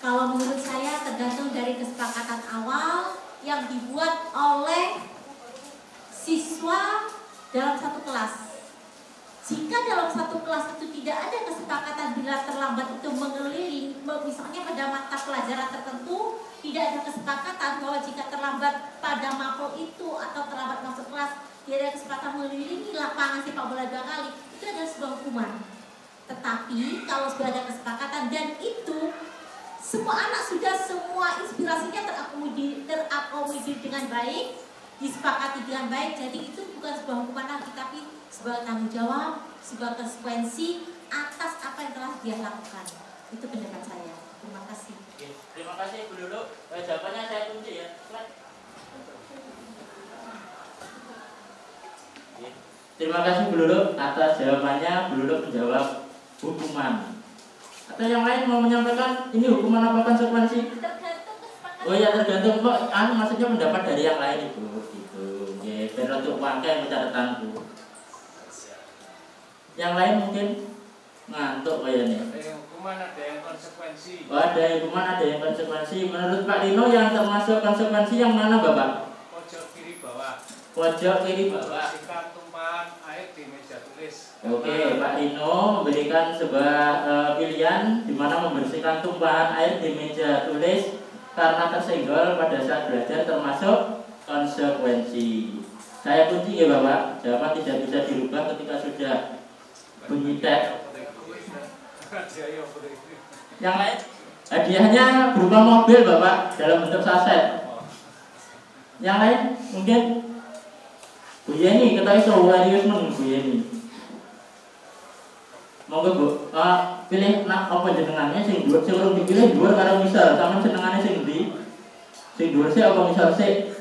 Kalau menurut saya tergantung dari kesepakatan awal yang dibuat oleh siswa dalam satu kelas. Jika dalam satu kelas itu tidak ada kesepakatan bila terlambat itu mengelilingi, misalnya pada mata pelajaran tertentu tidak ada kesepakatan bahwa jika terlambat pada mapel itu atau terlambat masuk kelas tidak ada kesepakatan mengelilingi lapangan sepak bola 2 kali, itu adalah sebuah hukuman. Tetapi kalau sudah ada kesepakatan dan itu semua anak sudah semua inspirasinya terakomodir dengan baik, disepakati dengan baik, jadi itu bukan sebuah hukuman lagi, tapi sebuah tanggung jawab, sebuah konsekuensi atas apa yang telah dia lakukan. Itu pendapat saya. Terima kasih. Terima kasih Bu Lulu. Jawabannya saya kunci ya. Terima kasih Bu Lulu atas jawabannya. Bu Lulu menjawab hukuman. Atau yang lain mau menyampaikan ini hukuman apa konsekuensi? Tergantung kesepakatan. Oh ya tergantung kok. Maksudnya pendapat dari yang lain itu. Gitu. Ya, biar untuk pakai catatan Bu. Yang lain mungkin ngantuk kayaknya. Ada yang hukuman, ada yang konsekuensi. Oh, ada yang hukuman, ada yang konsekuensi. Menurut Pak Rino yang termasuk konsekuensi yang mana Bapak? Pojok kiri bawah. Pojok kiri bawah. Membersihkan tumpahan air di meja tulis. Oke, Pak Rino memberikan sebuah pilihan di mana membersihkan tumpahan air di meja tulis karena tersenggol pada saat belajar termasuk konsekuensi. Saya kunci ya Bapak, jawaban tidak bisa dirubah ketika sudah bunyi tek. Yang lain, hadiahnya berupa mobil Bapak dalam bentuk saset. Yang lain mungkin Bu Yeni, kita iso warius men Bu Yeni. Monggo Bu, pilih nak apa jenengannya sing dhuwur sing urung dipilih dhuwur karo misal, sampeyan senengane sing ndi? Sing dhuwur sih apa misal sih?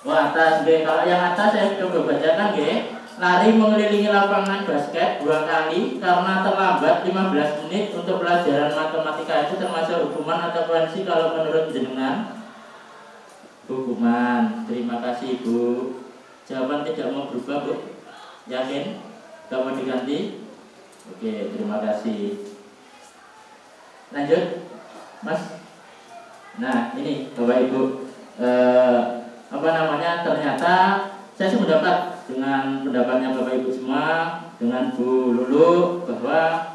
Wah, atas nggih. Kalau yang atas saya coba bacakan nggih. Lari mengelilingi lapangan basket 2 kali karena terlambat 15 menit untuk pelajaran matematika itu termasuk hukuman atau konsekuensi kalau menurut jenengan? Hukuman. Terima kasih Bu. Jawaban tidak mau berubah Bu? Yakin? Gak mau diganti? Oke, terima kasih. Lanjut Mas. Nah ini Bapak Ibu, ternyata saya sependapat dengan pendapatnya Bapak Ibu semua, dengan Bu Lulu, bahwa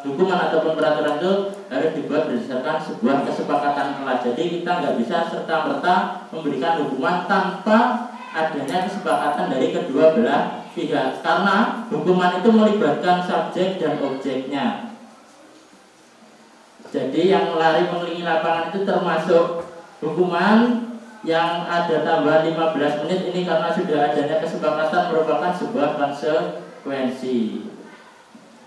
hukuman ataupun peraturan itu harus dibuat berdasarkan sebuah kesepakatan kelas. Jadi kita nggak bisa serta-merta memberikan hukuman tanpa adanya kesepakatan dari kedua belah pihak, karena hukuman itu melibatkan subjek dan objeknya. Jadi yang lari mengelilingi lapangan itu termasuk hukuman. Yang ada tambahan 15 menit ini karena sudah adanya kesepakatan merupakan sebuah konsekuensi.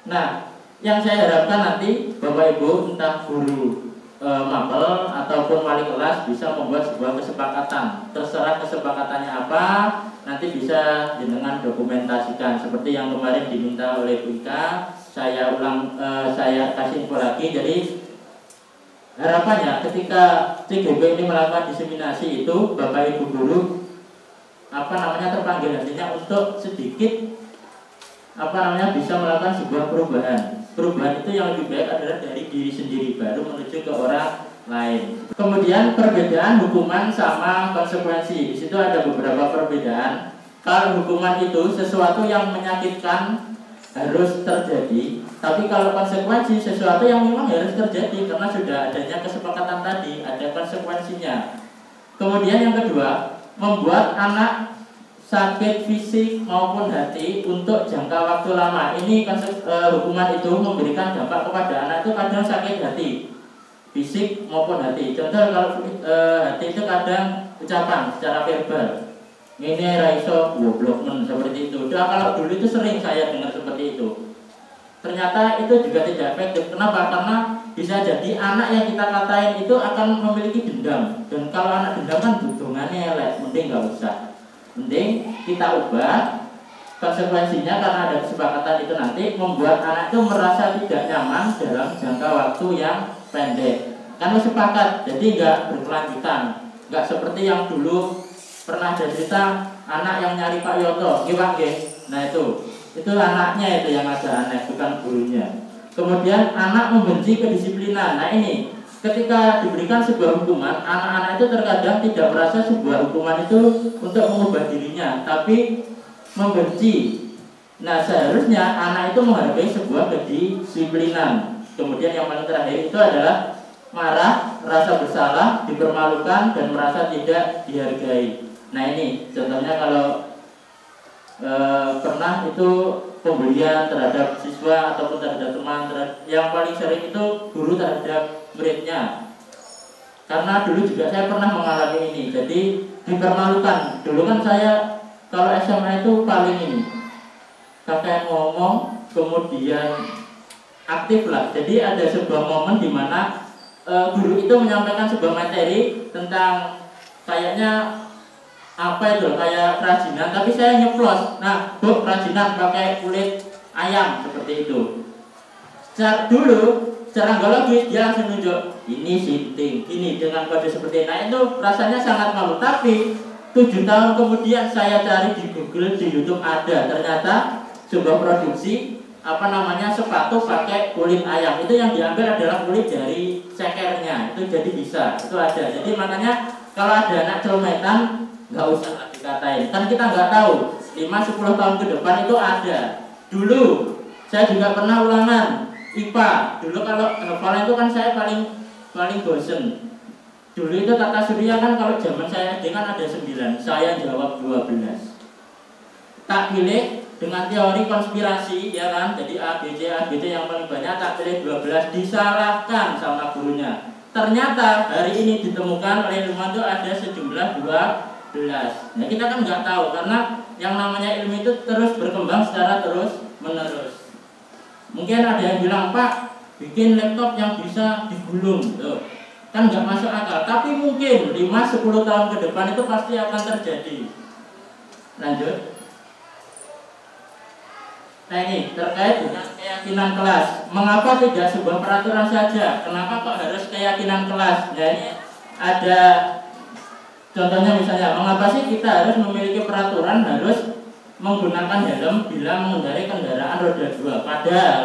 Nah, yang saya harapkan nanti Bapak Ibu entah guru mapel ataupun wali kelas bisa membuat sebuah kesepakatan. Terserah kesepakatannya apa, nanti bisa jenengan dokumentasikan seperti yang kemarin diminta oleh Bu Ika. Saya kasih info lagi. Jadi harapannya ketika CGP ini melakukan diseminasi itu Bapak Ibu guru terpanggil nantinya untuk sedikit bisa melakukan sebuah perubahan. Perubahan itu yang lebih baik adalah dari diri sendiri baru menuju ke orang lain. Kemudian perbedaan hukuman sama konsekuensi. Di situ ada beberapa perbedaan. Kalau hukuman itu sesuatu yang menyakitkan harus terjadi, tapi kalau konsekuensi sesuatu yang memang harus terjadi karena sudah adanya kesepakatan tadi, ada konsekuensinya. Kemudian yang kedua, membuat anak sakit fisik maupun hati untuk jangka waktu lama. Ini hukuman itu memberikan dampak kepada anak itu kadang sakit hati, fisik maupun hati. Contoh kalau hati itu kadang ucapan secara verbal. Ini raiso goblok men seperti itu. Kalau dulu itu sering saya dengar seperti itu. Ternyata itu juga tidak efektif. Kenapa? Karena bisa jadi anak yang kita katain itu akan memiliki dendam. Dan kalau anak dendam kan hubungannya elek, mending nggak usah. Mending kita ubah konsekuensinya karena ada kesepakatan itu nanti membuat anak itu merasa tidak nyaman dalam jangka waktu yang pendek. Karena sepakat, jadi nggak berkelanjutan. Nggak seperti yang dulu pernah ada cerita anak yang nyari Pak Yoto, nah itu anaknya itu yang agak aneh, bukan gurunya. Kemudian anak membenci kedisiplinan. Nah ini ketika diberikan sebuah hukuman, anak-anak itu terkadang tidak merasa sebuah hukuman itu untuk mengubah dirinya, tapi membenci Nah, seharusnya anak itu menghargai sebuah kedisiplinan. Kemudian yang paling terakhir itu adalah marah, rasa bersalah, dipermalukan, dan merasa tidak dihargai. Nah, ini contohnya kalau pernah itu pembelian terhadap siswa ataupun terhadap teman, yang paling sering itu guru terhadap muridnya. Karena dulu juga saya pernah mengalami ini, jadi dipermalukan. Dulu kan saya kalau SMA itu paling ini, kakek ngomong, kemudian aktif lah. Jadi ada sebuah momen di mana guru itu menyampaikan sebuah materi tentang kayaknya apa itu, kayak kerajinan, tapi saya nyeplos. Nah, Bu, kerajinan pakai kulit ayam seperti itu. Secara nggak logis dia langsung nunjuk, ini sinting, ini dengan kode seperti ini. Nah, itu rasanya sangat malu. Tapi 7 tahun kemudian saya cari di Google, di YouTube ada ternyata sebuah produksi sepatu pakai kulit ayam. Itu yang diambil adalah kulit dari cekernya. Itu jadi bisa, itu ada. Jadi makanya kalau ada anak cometan, nggak usah lah dikatain, kan kita nggak tahu 5-10 tahun ke depan itu ada. Dulu saya juga pernah ulangan IPA. Dulu kalau hafalan itu kan saya paling bosen. Dulu itu tata surya kan kalau zaman saya SD kan ada 9, saya jawab 12. Tak pilih dengan teori konspirasi, ya kan? Jadi A, B, C yang paling banyak tak pilih 12, disalahkan sama gurunya. Ternyata hari ini ditemukan oleh ilmuwan itu ada sejumlah 12. Nah, kita kan nggak tahu karena yang namanya ilmu itu terus berkembang secara terus menerus. Mungkin ada yang bilang, Pak, bikin laptop yang bisa digulung, tuh kan nggak masuk akal. Tapi mungkin 5-10 tahun ke depan itu pasti akan terjadi. Lanjut. Nah, ini terkait dengan keyakinan kelas. Mengapa tidak sebuah peraturan saja? Kenapa kok harus keyakinan kelas? Nah, ini ada contohnya, misalnya, mengapa sih kita harus memiliki peraturan harus menggunakan helm bila mengendarai kendaraan roda 2? Padahal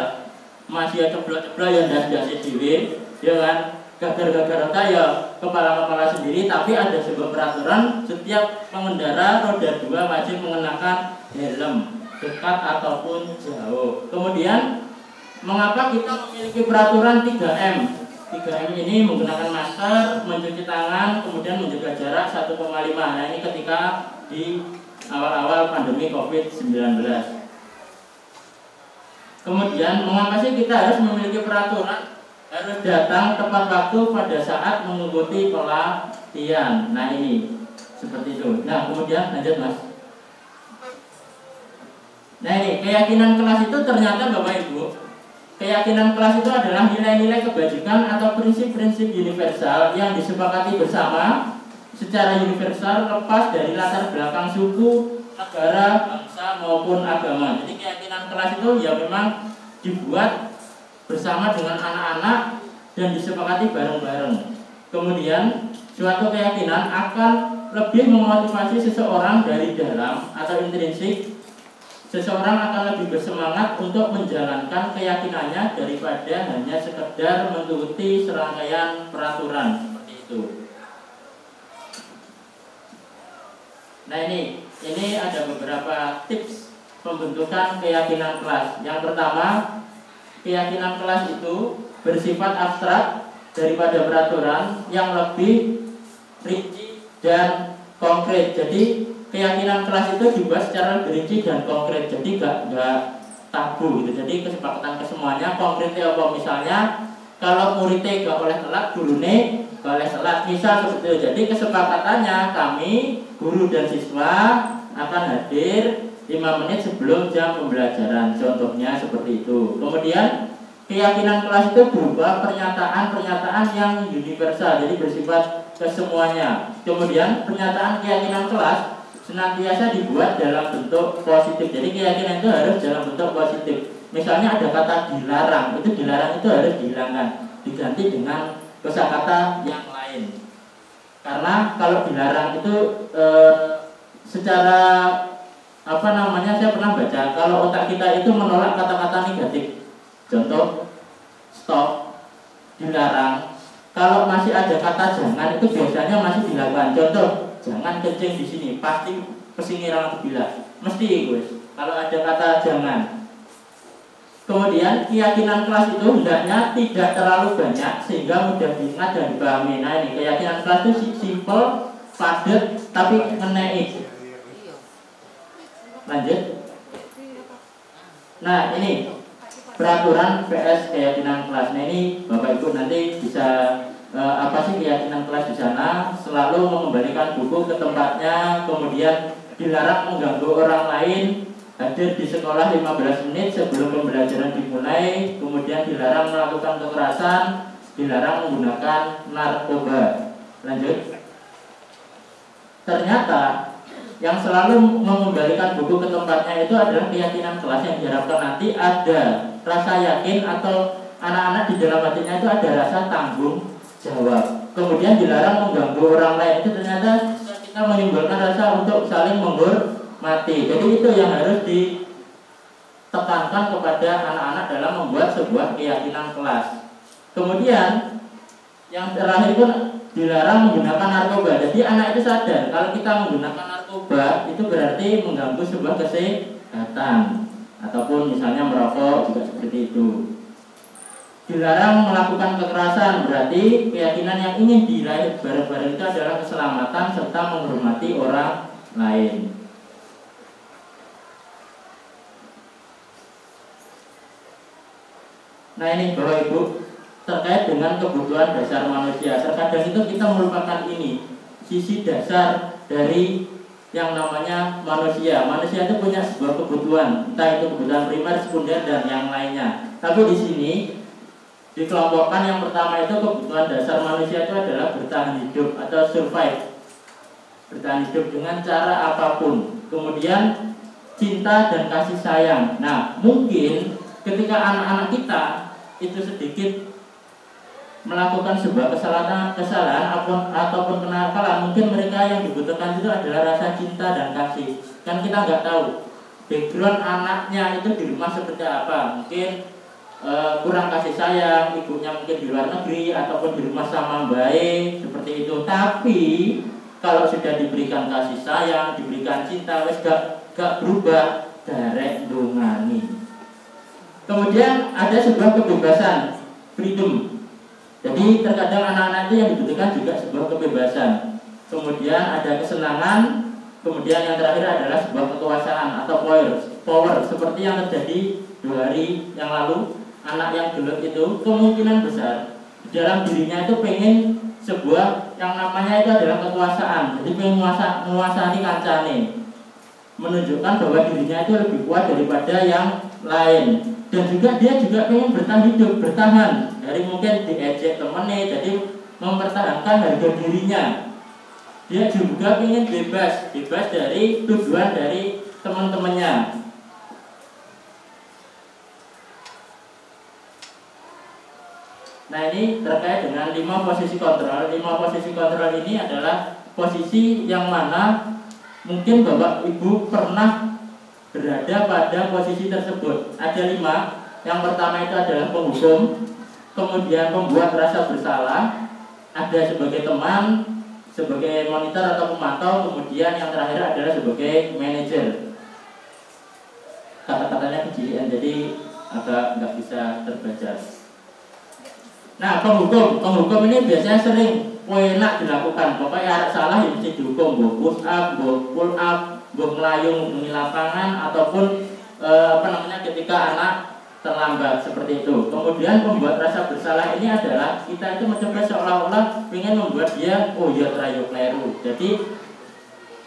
masih ceblok-ceblok yang das-dasi dewe, ya kan? Gagar-gagar otak ya kepala-kepala sendiri, tapi ada sebuah peraturan setiap pengendara roda 2 wajib mengenakan helm dekat ataupun jauh. Kemudian, mengapa kita memiliki peraturan 3M? 3M ini menggunakan masker, mencuci tangan, kemudian menjaga jarak 1,5. Nah, ini ketika di awal-awal pandemi COVID-19. Kemudian, mengapa sih kita harus memiliki peraturan harus datang tepat waktu pada saat mengikuti pelatihan? Nah, ini seperti itu. Nah, kemudian lanjut, Mas. Nah, ini keyakinan kelas itu ternyata Bapak Ibu, keyakinan kelas itu adalah nilai-nilai kebajikan atau prinsip-prinsip universal yang disepakati bersama secara universal lepas dari latar belakang suku, negara, bangsa maupun agama. Jadi keyakinan kelas itu ya memang dibuat bersama dengan anak-anak dan disepakati bareng-bareng. Kemudian suatu keyakinan akan lebih memotivasi seseorang dari dalam atau intrinsik. Seseorang akan lebih bersemangat untuk menjalankan keyakinannya daripada hanya sekedar mengikuti serangkaian peraturan seperti itu. Nah, ini ada beberapa tips pembentukan keyakinan kelas. Yang pertama, keyakinan kelas itu bersifat abstrak daripada peraturan yang lebih rinci dan konkret. Jadi keyakinan kelas itu dibuat secara rinci dan konkret, jadi nggak tabu gitu. Jadi kesepakatan kesemuanya konkretnya apa? Misalnya kalau muridnya nggak boleh telat, gurunya boleh telat, misal seperti itu. Jadi kesepakatannya kami guru dan siswa akan hadir 5 menit sebelum jam pembelajaran, contohnya seperti itu. Kemudian keyakinan kelas itu berupa pernyataan-pernyataan yang universal, jadi bersifat kesemuanya. Kemudian pernyataan keyakinan kelas senantiasa dibuat dalam bentuk positif. Jadi keyakinan itu harus dalam bentuk positif. Misalnya ada kata dilarang, itu dilarang itu harus dihilangkan, diganti dengan kosakata yang lain. Karena kalau dilarang itu secara saya pernah baca kalau otak kita itu menolak kata-kata negatif. Contoh stop, dilarang. Kalau masih ada kata jangan itu biasanya masih dilakukan. Contoh, jangan kencing di sini, pasti kesingirang bilang, mesti guys. kalau ada kata jangan. Kemudian keyakinan kelas itu hendaknya tidak terlalu banyak sehingga mudah diingat dan dipahami. Nah ini keyakinan kelas itu simple, padat, tapi ngeneik. Lanjut. Nah ini peraturan PS keyakinan kelas. Nah ini Bapak Ibu nanti bisa apa sih keyakinan kelas di sana? Selalu mengembalikan buku ke tempatnya, kemudian dilarang mengganggu orang lain, hadir di sekolah 15 menit sebelum pembelajaran dimulai, kemudian dilarang melakukan kekerasan, dilarang menggunakan narkoba. Lanjut. Ternyata yang selalu mengembalikan buku ke tempatnya itu adalah keyakinan kelas yang diharapkan nanti ada rasa yakin atau anak-anak di dalam hatinya itu ada rasa tanggung jawab. Kemudian dilarang mengganggu orang lain itu ternyata kita menimbulkan rasa untuk saling menghormati. Jadi itu yang harus ditekankan kepada anak-anak dalam membuat sebuah keyakinan kelas. Kemudian yang terakhir itu dilarang menggunakan narkoba. Jadi anak itu sadar kalau kita menggunakan narkoba itu berarti mengganggu sebuah kesehatan, ataupun misalnya merokok juga seperti itu. Dilarang melakukan kekerasan, berarti keyakinan yang ingin diraih bareng-bareng itu adalah keselamatan serta menghormati orang lain. Nah ini Bapak Ibu, terkait dengan kebutuhan dasar manusia. Terkadang itu kita melupakan ini, sisi dasar dari yang namanya manusia. Manusia itu punya sebuah kebutuhan, entah itu kebutuhan primer, sekunder, dan yang lainnya. Tapi di sini dikelompokkan yang pertama itu kebutuhan dasar manusia itu adalah bertahan hidup atau survive. Bertahan hidup dengan cara apapun. Kemudian cinta dan kasih sayang. Nah, mungkin ketika anak-anak kita itu sedikit melakukan sebuah kesalahan ataupun kenakalan, mungkin mereka yang dibutuhkan itu adalah rasa cinta dan kasih. Kan kita nggak tahu background anaknya itu di rumah seperti apa. Mungkin kurang kasih sayang, ibunya mungkin di luar negeri ataupun di rumah sama baik seperti itu. Tapi kalau sudah diberikan kasih sayang, diberikan cinta, wes gak berubah, derek dongani. Kemudian ada sebuah kebebasan, freedom. Jadi terkadang anak-anak itu yang dibutuhkan juga sebuah kebebasan. Kemudian ada kesenangan. Kemudian yang terakhir adalah sebuah kekuasaan atau power seperti yang terjadi 2 hari yang lalu. Anak yang gelut itu kemungkinan besar di dalam dirinya itu pengen sebuah yang namanya itu adalah kekuasaan. Jadi pengen menguasai kancane, menunjukkan bahwa dirinya itu lebih kuat daripada yang lain. Dan juga dia juga pengen bertahan hidup, bertahan dari mungkin diejek temennya, jadi mempertahankan harga dirinya. Dia juga pengen bebas dari tujuan dari teman-temannya. Nah ini terkait dengan 5 posisi kontrol. 5 posisi kontrol ini adalah posisi yang mana mungkin Bapak Ibu pernah berada pada posisi tersebut. Ada 5. Yang pertama itu adalah penghukum, kemudian pembuat rasa bersalah, ada sebagai teman, sebagai monitor atau pemantau, kemudian yang terakhir adalah sebagai manajer. Kata-katanya kecilian jadi agak nggak bisa terbaca. Nah, penghukum ini biasanya sering enak dilakukan. Pokoknya ada salah yang mesti dihukum, push up, pull up, melayung di lapangan, ataupun ketika anak terlambat seperti itu. Kemudian pembuat rasa bersalah ini adalah kita itu mencoba seolah-olah ingin membuat dia terayu kleru. Jadi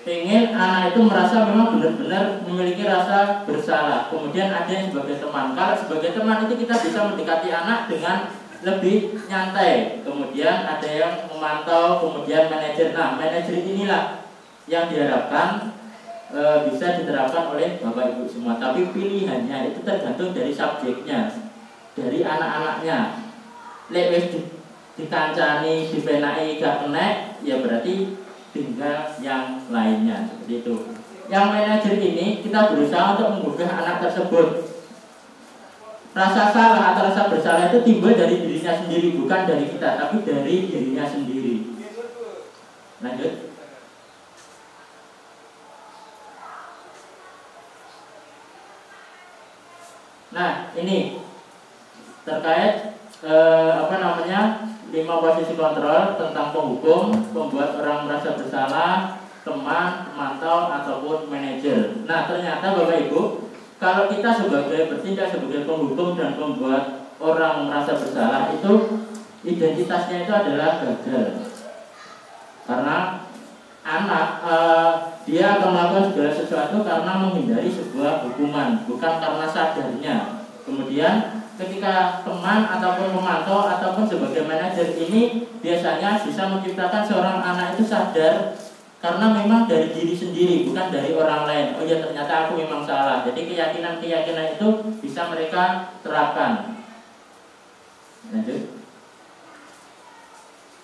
ingin anak itu merasa memang benar-benar memiliki rasa bersalah. Kemudian ada yang sebagai teman. Kalau sebagai teman itu kita bisa mendekati anak dengan lebih nyantai. Kemudian ada yang memantau, kemudian manajer. Nah, manajer inilah yang diharapkan bisa diterapkan oleh Bapak Ibu semua. Tapi pilihannya itu tergantung dari subjeknya, dari anak-anaknya. Lek wis dikancani, dipenai gak kena, ya berarti tinggal yang lainnya seperti itu. Yang manajer ini kita berusaha untuk menggugah anak tersebut. Rasa salah atau rasa bersalah itu timbul dari dirinya sendiri, bukan dari kita, tapi dari dirinya sendiri. Lanjut. Nah, ini terkait 5 posisi kontrol tentang penghukum, pembuat orang merasa bersalah, teman, pemantau, ataupun manajer. Nah, ternyata Bapak Ibu, kalau kita bertindak sebagai penghukum dan membuat orang merasa bersalah, itu identitasnya itu adalah gagal. Karena anak dia akan melakukan segala sesuatu karena menghindari sebuah hukuman, bukan karena sadarnya. Kemudian ketika teman ataupun pemantau ataupun sebagai manajer ini biasanya bisa menciptakan seorang anak itu sadar karena memang dari diri sendiri, bukan dari orang lain. Oh ya, ternyata aku memang salah. Jadi keyakinan-keyakinan itu bisa mereka terapkan. Lanjut.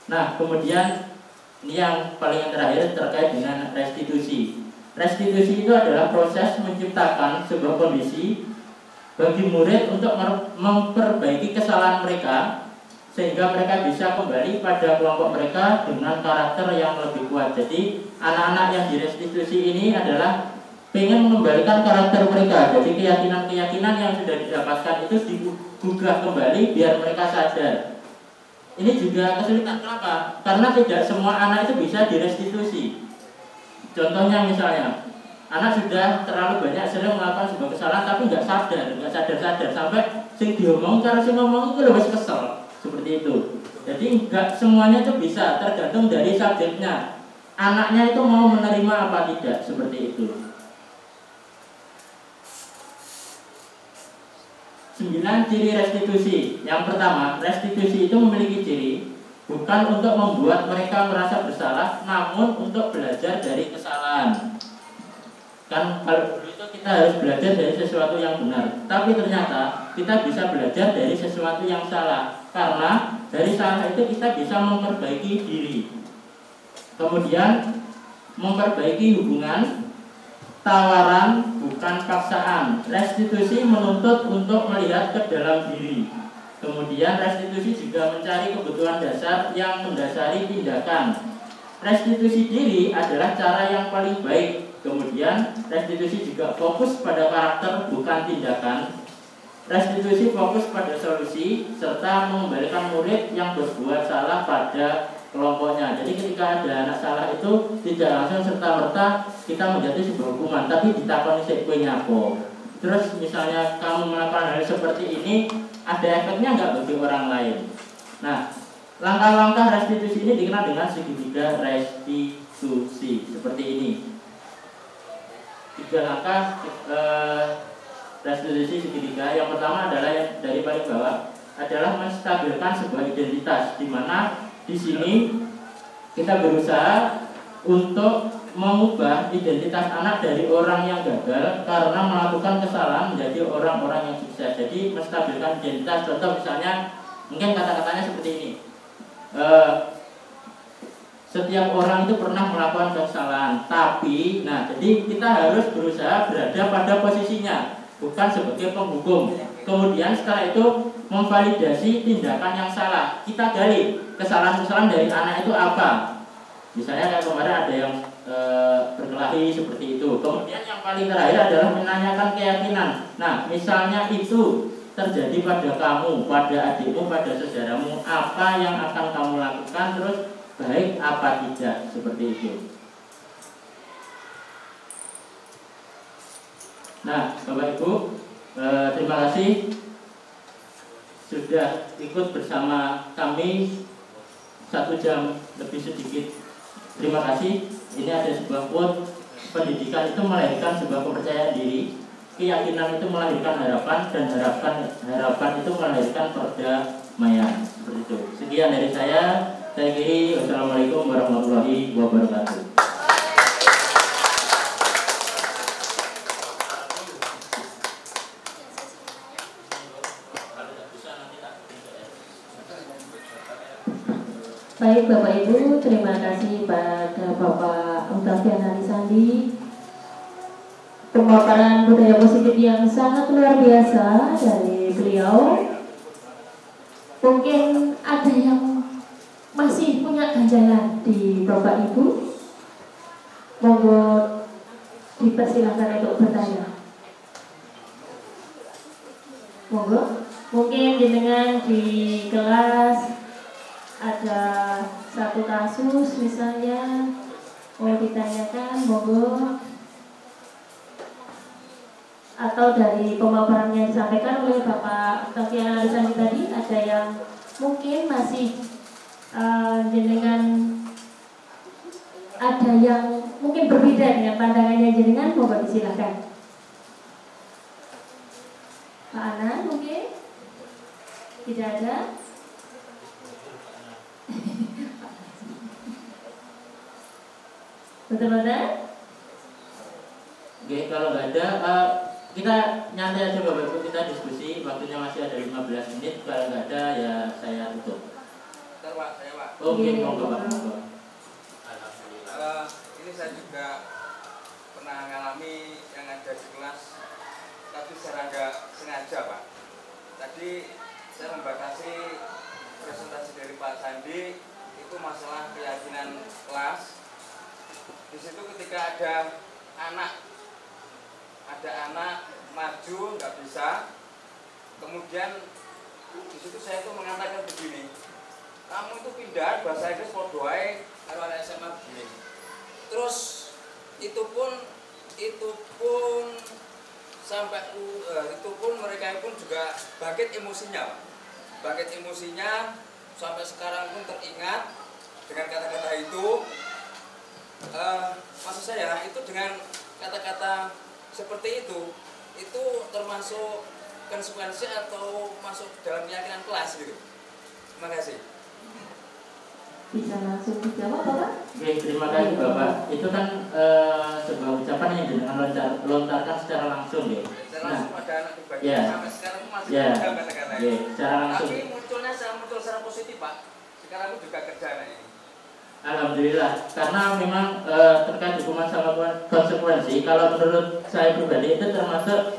Nah, kemudian ini yang paling terakhir terkait dengan restitusi. Restitusi itu adalah proses menciptakan sebuah kondisi bagi murid untuk memperbaiki kesalahan mereka sehingga mereka bisa kembali pada kelompok mereka dengan karakter yang lebih kuat. Jadi anak-anak yang direstitusi ini adalah ingin mengembalikan karakter mereka. Jadi keyakinan-keyakinan yang sudah didapatkan itu digugah kembali biar mereka sadar. Ini juga kesulitan. Kenapa? Karena tidak semua anak itu bisa direstitusi. Contohnya misalnya, anak sudah terlalu banyak sering melakukan sebuah kesalahan tapi nggak sadar sampai sing diomong cara sing ngomong itu lebih kesel seperti itu. Jadi nggak semuanya itu bisa, tergantung dari subjeknya. Anaknya itu mau menerima apa tidak seperti itu. 9 ciri restitusi. Yang pertama, restitusi itu memiliki ciri bukan untuk membuat mereka merasa bersalah, namun untuk belajar dari kesalahan. Kan kalau dulu itu kita harus belajar dari sesuatu yang benar, tapi ternyata kita bisa belajar dari sesuatu yang salah, karena dari salah itu kita bisa memperbaiki diri. Kemudian memperbaiki hubungan, tawaran bukan paksaan. Restitusi menuntut untuk melihat ke dalam diri. Kemudian restitusi juga mencari kebutuhan dasar yang mendasari tindakan. Restitusi diri adalah cara yang paling baik. Kemudian restitusi juga fokus pada karakter bukan tindakan. Restitusi fokus pada solusi serta mengembalikan murid yang berbuat salah pada kelompoknya. Jadi ketika ada anak salah itu tidak langsung serta-merta kita menjadi sebuah hukuman, tapi ditakoni sik kowe nyapo. Terus misalnya kamu melakukan hal seperti ini, ada efeknya nggak bagi orang lain? Nah, langkah-langkah restitusi ini dikenal dengan segitiga restitusi seperti ini. 3 langkah restitusi segitiga. Yang pertama adalah yang dari paling bawah adalah menstabilkan sebuah identitas, di mana di sini kita berusaha untuk mengubah identitas anak dari orang yang gagal karena melakukan kesalahan menjadi orang-orang yang sukses. Jadi menstabilkan identitas. Contoh misalnya mungkin kata-katanya seperti ini. Setiap orang itu pernah melakukan kesalahan, tapi jadi kita harus berusaha berada pada posisinya, bukan sebagai penghukum. Kemudian setelah itu memvalidasi tindakan yang salah. Kita gali kesalahan-kesalahan dari anak itu apa. Misalnya kayak kemarin ada yang berkelahi seperti itu. Kemudian yang paling terakhir adalah menanyakan keyakinan. Nah, misalnya itu terjadi pada kamu, pada adikmu, pada saudaramu, apa yang akan kamu lakukan, terus baik apa tidak, seperti itu. Nah, Bapak Ibu, terima kasih sudah ikut bersama kami 1 jam lebih sedikit. Terima kasih. Ini ada sebuah quote, pendidikan itu melahirkan sebuah kepercayaan diri, keyakinan itu melahirkan harapan, dan harapan itu melahirkan perdamaian. Seperti itu. Sekian dari saya. Saya kiri, wassalamualaikum warahmatullahi wabarakatuh. Baik Bapak Ibu, terima kasih pada Bapak Octavian Harisandi, pemaparan budaya positif yang sangat luar biasa dari beliau. Mungkin ada yang masih punya ganjalan di Bapak Ibu, monggo dipersilakan untuk bertanya. Monggo. Mungkin jenengan di kelas ada satu kasus misalnya mau ditanyakan, monggo. Atau dari pemaparan yang disampaikan oleh Bapak Tafian Alisani tadi, ada yang mungkin masih jenengan, ada yang mungkin berbeda dengan pandangannya jenengan, monggo disilakan. Pak Anan mungkin? Tidak ada? Betul-betul? Oke, kalau nggak ada, kita nyantai aja Bapak Ibu, kita diskusi, waktunya masih ada 15 menit. Kalau nggak ada ya saya tutup. Bentar Pak, saya Pak. Oke, monggo Pak, monggo. Ini saya juga pernah mengalami yang ada di kelas, tapi secara nggak sengaja Pak. Tadi saya membatasi presentasi dari Pak Sandi itu masalah keyakinan kelas. Di situ ketika ada anak maju nggak bisa, kemudian di situ saya itu mengatakan begini, kamu itu pindah bahasa Inggris podoai kalau anak SMA begini. Terus itu pun sampai itu pun mereka pun juga bangkit emosinya, sampai sekarang pun teringat dengan kata-kata itu. Maksud saya itu dengan kata-kata seperti itu termasuk konsekuensi atau masuk dalam keyakinan kelas gitu. Terima kasih. Bisa langsung dijawab Bapak? Oke, terima kasih Bapak. Itu kan sebuah ucapan yang dengan lontarkan secara langsung ya. Secara langsung ada anak pribadi sampai sekarang masih ada kata-kata itu. Secara langsung. Tapi muncul secara positif Pak. Sekarang juga kerja ini. Alhamdulillah, karena memang terkait hukuman sama konsekuensi, kalau menurut saya pribadi itu termasuk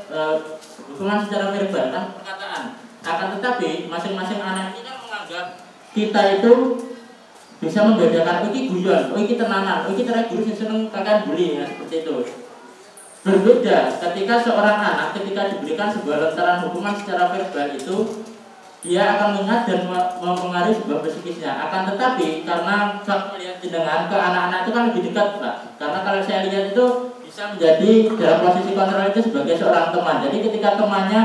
hukuman secara verbal kan perkataan. Akan tetapi masing-masing anak ini kan menganggap kita itu bisa membedakan, iki guyon, iki tenanan, iki terai guru sing seneng kakak bully, ya, seperti itu. Berbeda ketika seorang anak ketika diberikan sebuah lontaran hukuman secara verbal itu, dia akan mengingat dan mempengaruhi sebuah psikisnya. Akan tetapi karena saya melihat jenengan ke anak-anak itu kan lebih dekat Pak. Karena kalau saya lihat itu bisa menjadi dalam posisi kontrol itu sebagai seorang teman. Jadi ketika temannya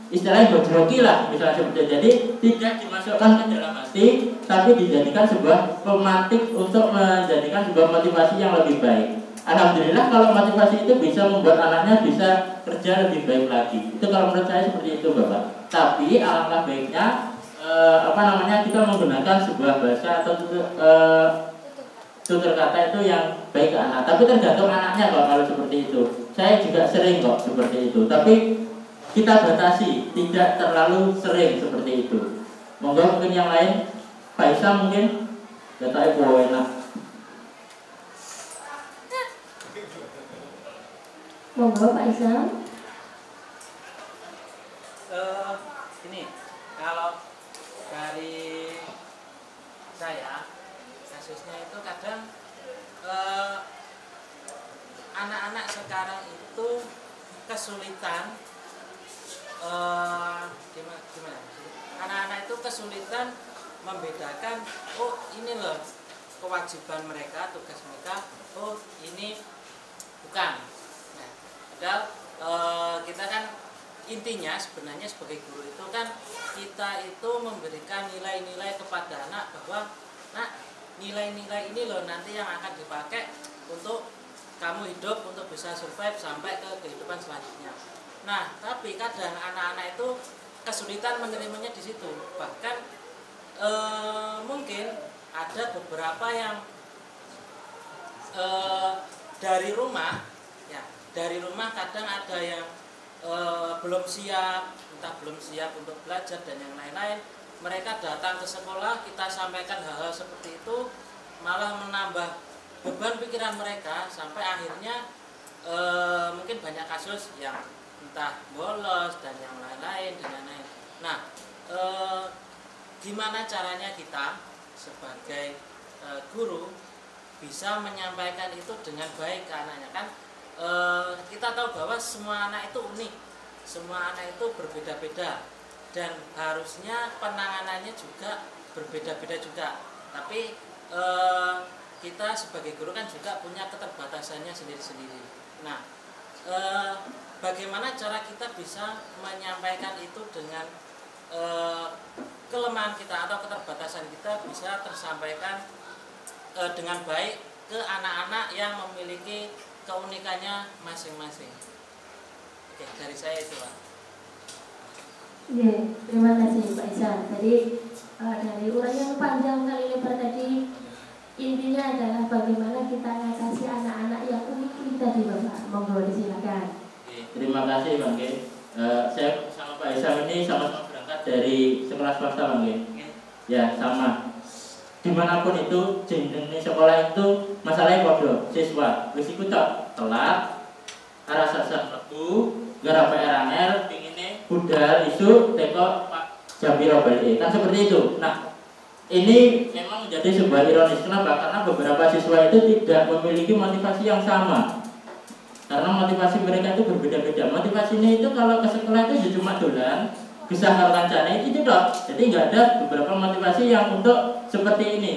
istilahnya berjoki lah misalnya seperti itu. Jadi tidak dimasukkan ke dalam hati, tapi dijadikan sebuah pemantik untuk menjadikan sebuah motivasi yang lebih baik. Alhamdulillah kalau motivasi itu bisa membuat anaknya bisa kerja lebih baik lagi. Itu kalau menurut saya seperti itu Bapak. Tapi alangkah baiknya kita menggunakan sebuah bahasa atau tutur kata itu yang baik ke anak. Tapi tergantung anaknya kalau seperti itu. Saya juga sering kok seperti itu. Tapi kita batasi, tidak terlalu sering seperti itu. Monggo mungkin yang lain, Pak Isa mungkin, katanya boleh enak. Monggo Pak Isa. Ini kalau dari saya kasusnya itu kadang anak-anak sekarang itu kesulitan gimana? Anak-anak itu kesulitan membedakan, oh ini loh kewajiban mereka, tugas mereka, oh ini bukan. Nah, padahal kita kan intinya sebenarnya sebagai guru itu kan kita itu memberikan nilai-nilai kepada anak bahwa nak nilai-nilai ini loh nanti yang akan dipakai untuk kamu hidup, untuk bisa survive sampai ke kehidupan selanjutnya. Nah, tapi kadang anak-anak itu kesulitan menerimanya di situ. Bahkan mungkin ada beberapa yang dari rumah kadang ada yang belum siap, entah belum siap untuk belajar dan yang lain-lain. Mereka datang ke sekolah, kita sampaikan hal-hal seperti itu, malah menambah beban pikiran mereka sampai akhirnya mungkin banyak kasus yang entah bolos dan yang lain-lain dan lain-lain. Nah, gimana caranya kita sebagai guru bisa menyampaikan itu dengan baik ke anaknya kan? Kita tahu bahwa semua anak itu unik, semua anak itu berbeda-beda. dan harusnya penanganannya juga berbeda-beda juga. Tapi kita sebagai guru kan juga punya keterbatasannya sendiri-sendiri. Nah, bagaimana cara kita bisa menyampaikan itu dengan kelemahan kita atau keterbatasan kita bisa tersampaikan dengan baik ke anak-anak yang memiliki keunikannya masing-masing. Oke, dari saya itu, Pak. Oke, terima kasih Pak Isan. Jadi dari uraian panjang kali lebar tadi, intinya adalah bagaimana kita mengatasi anak-anak yang unik ini tadi, Bapak. Monggo disilakan. Terima kasih Bang Ge. Saya sama Pak Isan ini sama-sama berangkat dari sekolah swasta Bang Ge. Ya sama. Dimanapun itu, jeneng sekolah itu masalahnya bodoh. Siswa, wis iku tok telat, arah sasar lebu, gara PR angel, pingine budal isu, teko Pak Jambiro balik. Kan seperti itu. Nah, ini memang menjadi sebuah ironis. Kenapa? Karena beberapa siswa itu tidak memiliki motivasi yang sama. Karena motivasi mereka itu berbeda-beda. Motivasinya itu kalau ke sekolah itu cuma dolan, bisa hal kancane itu dok. Jadi nggak ada beberapa motivasi yang untuk seperti ini.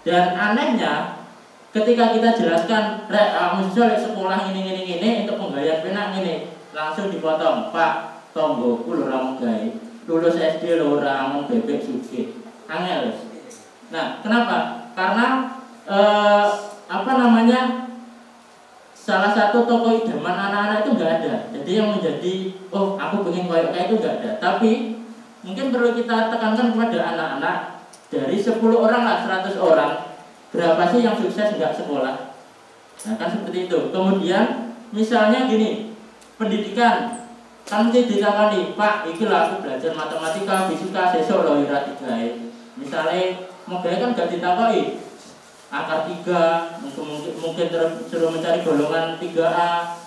Dan anehnya, ketika kita jelaskan, mahasiswa sekolah ini untuk pembayaran penak ini, langsung dipotong. Pak, tonggo, kulo ramu gay, lulus SD lo ramu bebek suki, angel. Nah, kenapa? Karena salah satu tokoh idaman anak-anak itu nggak ada. Jadi yang menjadi, oh aku pengen kayak itu nggak ada. Tapi mungkin perlu kita tekankan kepada anak-anak, dari 10 orang lah 100 orang, berapa sih yang sukses nggak sekolah? Nah kan seperti itu. Kemudian misalnya gini, pendidikan kan mesti ditakoni, Pak, iki lah aku belajar matematika, fisika, sesuk loh ira 3. Misalnya mau kan gak ditakoni akar 3, mungkin suruh mencari golongan 3A,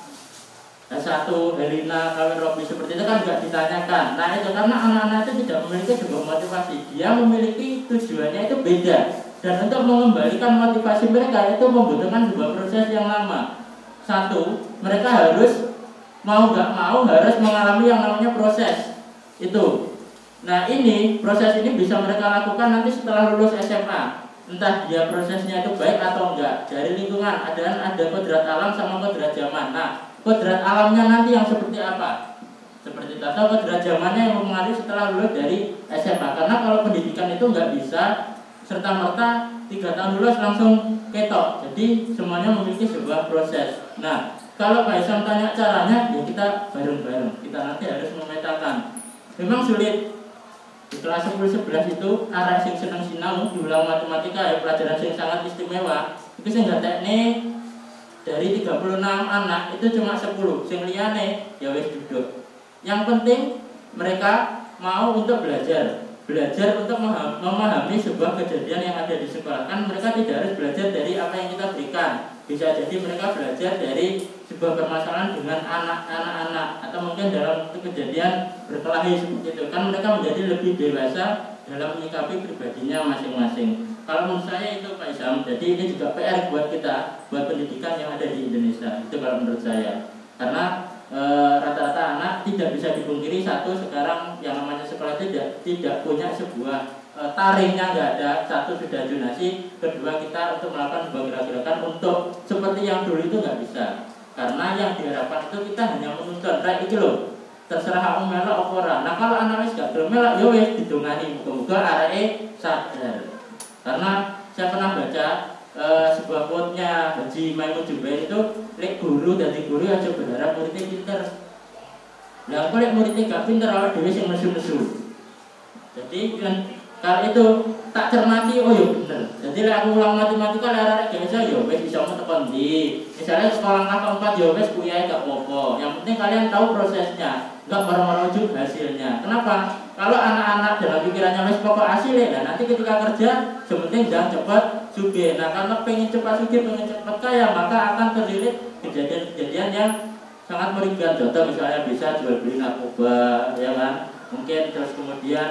S1, Helena, kawin Robi, seperti itu kan nggak ditanyakan. Nah itu karena anak-anak itu tidak memiliki sebuah motivasi, dia memiliki tujuannya itu beda. Dan untuk mengembalikan motivasi mereka itu membutuhkan sebuah proses yang lama. Satu, mereka harus mau nggak mau harus mengalami yang namanya proses itu. Nah ini proses ini bisa mereka lakukan nanti setelah lulus SMA. Entah dia prosesnya itu baik atau enggak, dari lingkungan ada kodrat alam sama kodrat zaman. Nah, kodrat alamnya nanti yang seperti apa? Seperti itu, atau kodrat zamannya yang mempengaruhi setelah lulus dari SMA. Karena kalau pendidikan itu enggak bisa serta-merta 3 tahun lulus langsung ketok. Jadi semuanya memiliki sebuah proses. Nah, kalau Pak Isam tanya caranya, ya kita bareng-bareng. Kita nanti harus memetakan. Memang sulit. Setelah 10-11 itu arah sing seneng sinau diulang matematika ya pelajaran sing sangat istimewa. Itu sing gatekne dari 36 anak itu cuma 10, sing liyane ya wis duduk. Yang penting mereka mau untuk belajar untuk memahami sebuah kejadian yang ada di sekolah. Kan mereka tidak harus belajar dari apa yang kita berikan. Bisa jadi mereka belajar dari sebuah permasalahan dengan anak-anak atau mungkin dalam kejadian berkelahi seperti itu. Kan mereka menjadi lebih dewasa dalam menyikapi pribadinya masing-masing. Kalau menurut saya itu Pak Isam, jadi ini juga PR buat kita, buat pendidikan yang ada di Indonesia. Itu kalau menurut saya. Karena rata-rata anak tidak bisa dipungkiri, satu sekarang yang namanya sekolah tidak punya sebuah taringnya, nggak ada. Satu sudah zonasi, kedua kita untuk melakukan sebuah gerakan untuk seperti yang dulu itu nggak bisa. Karena yang diharapkan itu kita hanya menuntut, kayak itu loh, terserah aku melok apa ora. Nah kalau anak wis gak gelem melok ya wis didongani, muga-muga areke sadar. Karena saya pernah baca sebuah quote-nya Haji Maimun Jubair itu, lek guru dadi guru aja berharap muridnya pinter. Lah kok lek muridnya gak pinter awake dhewe sing nesu-nesu. Jadi kalau itu tak cermati, oh ya bener. Jadi lek aku ulang matematika lek arek biasa ya wis bisa tekan ndi. Misalnya sekolah kelas 4 ya wis kuliah gak apa-apa. Yang penting kalian tahu prosesnya, enggak merujuk hasilnya. Kenapa? Kalau anak-anak dalam pikirannya wis pokok hasilnya, nah nanti ketika kerja sementing jangan cepat sugih. Nah kalau pengen cepat sugih, pengen cepat kaya, maka akan terlilit kejadian-kejadian yang sangat merugikan. Contoh misalnya bisa jual beli narkoba, ya kan? Mungkin terus kemudian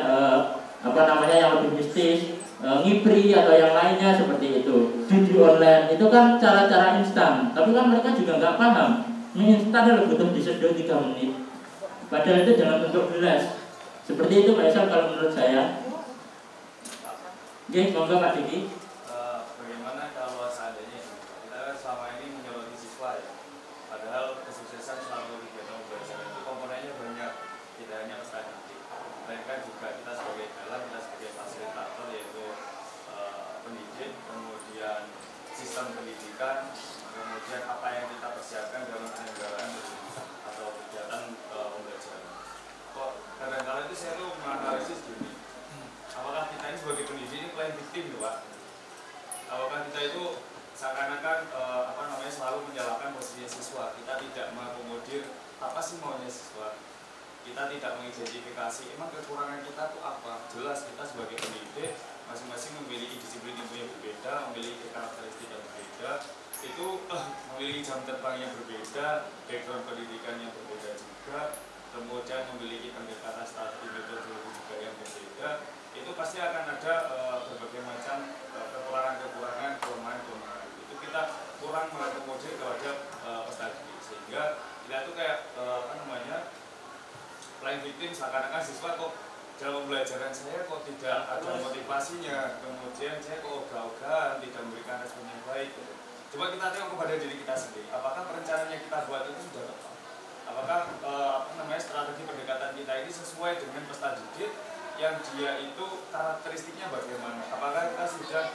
yang lebih mistis, ngipri atau yang lainnya seperti itu. Judi online itu kan cara-cara instan, tapi kan mereka juga nggak paham. Mie instan adalah butuh disedot 3 menit, padahal itu dalam bentuk gelas. Seperti itu Pak Isal kalau menurut saya. Oke, monggo Pak Diki. Bagaimana kalau seandainya kita kan selama ini menyoroti siswa ya, padahal kesuksesan selama kegiatan pembelajaran itu komponennya banyak, tidak hanya peserta didik, melainkan juga kita sebagai dalang, kita sebagai fasilitator yaitu pendidik, kemudian sistem pendidikan, kemudian apa yang kita persiapkan dalam penyelenggaraan pendidikan atau kegiatan pembelajaran. Kok kadang-kadang itu saya tuh menganalisis gini, apakah kita ini sebagai pendidik ini playing victim loh Pak? Apakah kita itu seakan-akan selalu menyalahkan posisi siswa? Kita tidak mengakomodir apa sih maunya siswa? Kita tidak mengidentifikasi emang kekurangan kita itu apa? Jelas kita sebagai pendidik masing-masing memiliki disiplin ilmu yang berbeda, memiliki karakteristik yang berbeda, itu memiliki jam terbang yang berbeda, background pendidikan yang berbeda juga, kemudian memiliki pendekatan strategi metodologi juga yang berbeda. Itu pasti akan ada berbagai macam kekurangan-kekurangan, kelemahan-kelemahan. Itu kita kurang mengakomodir kepada peserta didik, sehingga kita itu kayak playing victim, seakan-akan siswa kok dalam pembelajaran saya kok tidak ada motivasinya, kemudian saya kok ogah-ogahan, tidak memberikan respon yang baik. Coba kita tengok kepada diri kita sendiri, apakah perencanaan yang kita buat itu sudah tepat? Apakah strategi pendekatan kita ini sesuai dengan peserta didik yang dia itu karakteristiknya bagaimana? Apakah kita sudah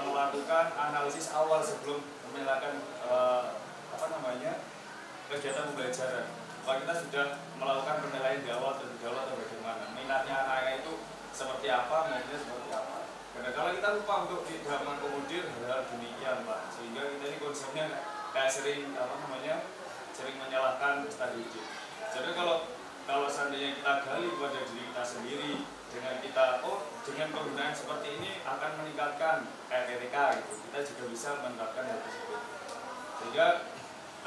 melakukan analisis awal sebelum menyalakan kegiatan pembelajaran? Apakah kita sudah melakukan penilaian di awal atau bagaimana? Minatnya anak-anak itu seperti apa, minatnya seperti apa? Karena kalau kita lupa untuk tidak mengakomodir hal-hal demikian Pak, sehingga kita ini konsepnya kayak sering menyalahkan peserta didik. Jadi kalau seandainya kita gali pada diri kita sendiri, dengan kita dengan penggunaan seperti ini akan meningkatkan KTTK gitu, kita juga bisa menerapkan hal tersebut. Sehingga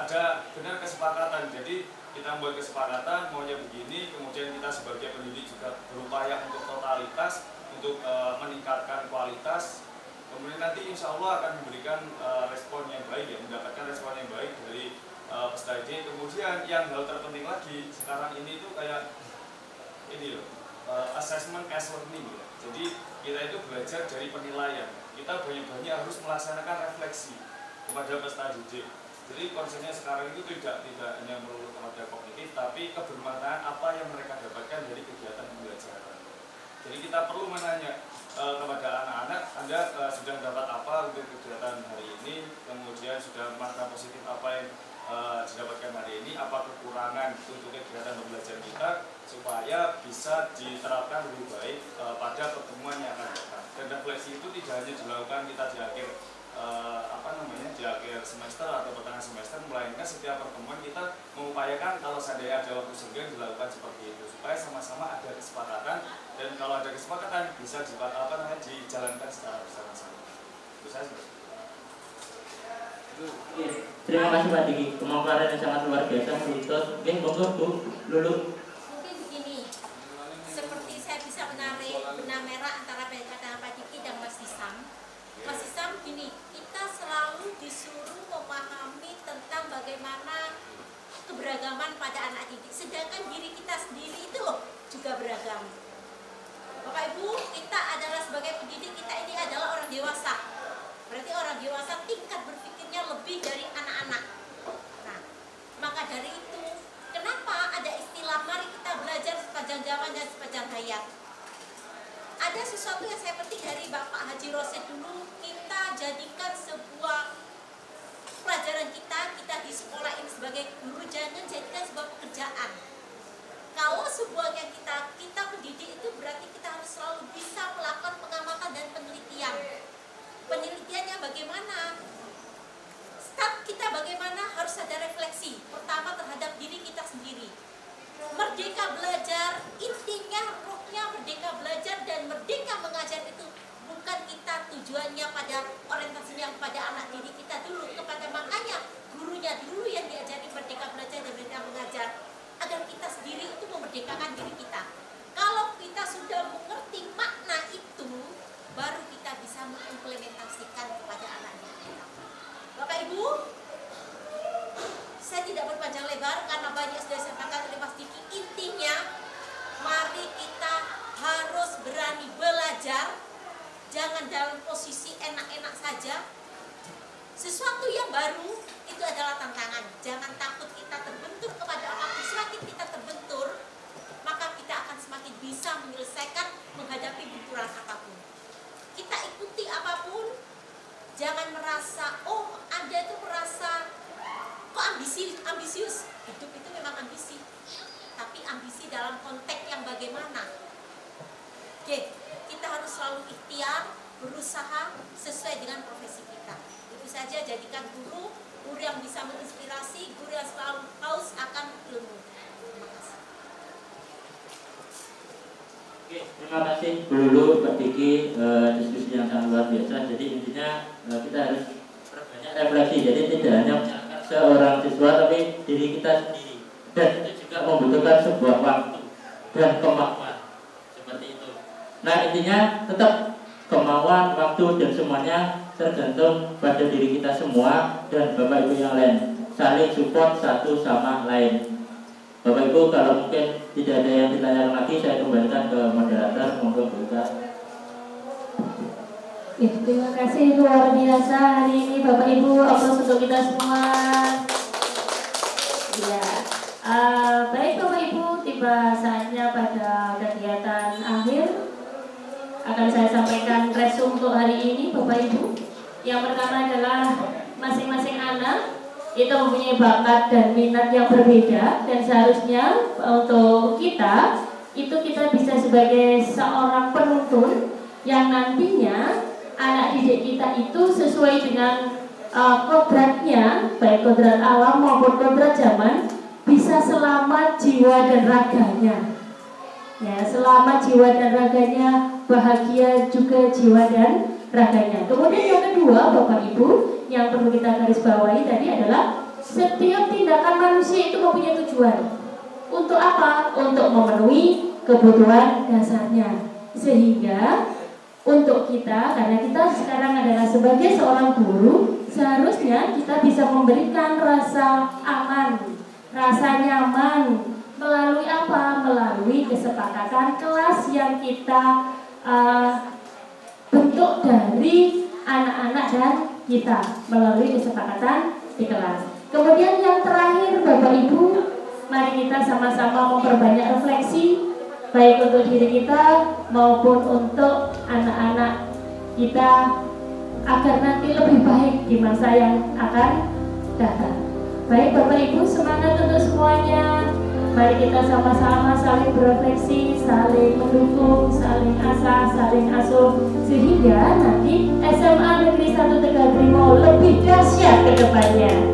ada benar kesepakatan. Jadi kita membuat kesepakatan maunya begini, kemudian kita sebagai pendidik juga berupaya untuk totalitas, untuk meningkatkan kualitas. Kemudian nanti insya Allah akan memberikan respon yang baik ya, mendapatkan respon yang baik dari peserta didik. Kemudian yang hal terpenting lagi sekarang ini tuh kayak ini loh, assessment as learning ya. Jadi kita itu belajar dari penilaian. Kita banyak-banyak harus melaksanakan refleksi kepada peserta didik. Jadi konsepnya sekarang itu tidak hanya melulu kepada kognitif, tapi kebermanfaatan apa yang mereka dapatkan dari kegiatan pembelajaran. Jadi kita perlu menanya kepada anak-anak, Anda sudah dapat apa untuk kegiatan hari ini, kemudian sudah makna positif apa yang didapatkan hari ini, apa kekurangan untuk kegiatan pembelajaran kita, supaya bisa diterapkan lebih baik pada pertemuan yang akan datang. Dan refleksi itu tidak hanya dilakukan kita di akhir di akhir semester atau pertengahan semester, melainkan setiap pertemuan kita mengupayakan kalau seandainya ada waktu senggang dilakukan seperti itu, supaya sama-sama ada kesepakatan, dan kalau ada kesepakatan bisa dijalankan secara bersama-sama. Itu saya seperti itu. Terima kasih Pak Diki, pemaparan yang sangat luar biasa, menuntut. Monggo Bu Lulu. Mungkin begini, seperti saya bisa menarik benang merah antara kata Pak Diki dan Mas Hisam. Mas Hisam gini, kita selalu disuruh memahami tentang bagaimana keberagaman pada anak didik, sedangkan diri kita sendiri itu juga beragam. Bapak Ibu, kita adalah sebagai pendidik, kita ini adalah orang dewasa. Berarti orang dewasa tingkat berpikirnya lebih dari anak-anak. Nah, maka dari itu, kenapa ada istilah mari kita belajar sepanjang zaman dan sepanjang hayat? Ada sesuatu yang saya petik dari Bapak Haji Rosyid dulu, kita jadikan sebuah pelajaran kita di sekolah ini sebagai guru, jangan jadikan sebuah pekerjaan. Kalau sebuah yang kita pendidik itu berarti kita harus selalu bisa melakukan pengamatan dan penelitian. Penelitiannya bagaimana? Start kita bagaimana? Harus ada refleksi. Pertama terhadap diri kita sendiri. Merdeka belajar, intinya ruhnya merdeka belajar dan merdeka mengajar itu bukan kita tujuannya pada orientasinya kepada anak didik kita dulu, kepada makanya gurunya dulu yang diajari merdeka belajar dan merdeka mengajar, agar kita sendiri itu memerdekakan diri kita. Kalau kita sudah mengerti makna itu, baru kita bisa mengimplementasikan kepada anaknya. Bapak Ibu, saya tidak berpanjang lebar karena banyak sudah disampaikan oleh Mas Diki. Intinya, mari kita Jangan dalam posisi enak-enak saja. Sesuatu yang baru itu adalah tantangan. Jangan takut kita terbentur kepada apapun. Semakin kita terbentur, maka kita akan semakin bisa menyelesaikan menghadapi benturan apapun. Kita ikuti apapun. Jangan merasa, oh Anda itu merasa kok ambisius. Hidup itu memang ambisi. Tapi ambisi dalam konteks yang bagaimana? Oke, kita harus selalu ikhtiar, berusaha sesuai dengan profesi kita. Itu saja, jadikan guru yang bisa menginspirasi, guru yang selalu haus akan ilmu. Terima kasih. Oke, terima kasih Bu Lulu, Pak Diki, diskusi yang sangat luar biasa. Jadi intinya kita harus berbanyak refleksi. Jadi tidak hanya menyalahkan seorang siswa, tapi diri kita sendiri. Dan itu juga membutuhkan sebuah waktu dan kemampuan. Seperti itu. Nah intinya tetap kemauan, waktu dan semuanya tergantung pada diri kita semua dan Bapak Ibu yang lain. Saling support satu sama lain. Bapak Ibu, kalau mungkin tidak ada yang ditanyakan lagi, saya kembalikan ke moderator untuk buka. Terima kasih luar biasa hari ini Bapak Ibu, aplaus untuk kita semua. Ya, baik Bapak Ibu, tiba saatnya pada kegiatan akhir. Akan saya sampaikan resume untuk hari ini Bapak Ibu. Yang pertama adalah masing-masing anak itu mempunyai bakat dan minat yang berbeda, dan seharusnya untuk kita kita bisa sebagai seorang penuntun yang nantinya anak didik kita itu sesuai dengan kodratnya, baik kodrat alam maupun kodrat zaman, bisa selamat jiwa dan raganya. Ya, selamat jiwa dan raganya, bahagia juga jiwa dan raganya. Kemudian yang kedua Bapak Ibu, yang perlu kita garis bawahi tadi adalah setiap tindakan manusia itu mempunyai tujuan. Untuk apa? Untuk memenuhi kebutuhan dasarnya. Sehingga untuk kita, karena kita sekarang adalah sebagai seorang guru, seharusnya kita bisa memberikan rasa aman, rasa nyaman. Melalui apa? Melalui kesepakatan kelas yang kita bentuk dari anak-anak dan kita melalui kesepakatan di kelas. Kemudian yang terakhir Bapak Ibu, mari kita sama-sama memperbanyak refleksi, baik untuk diri kita maupun untuk anak-anak kita, agar nanti lebih baik di masa yang akan datang. Baik Bapak Ibu, semangat untuk semuanya. Mari kita sama-sama saling berefleksi, saling mendukung, saling asah, saling asuh, sehingga nanti SMA Negeri 1 Tegal Brimo lebih dahsyat ke depannya.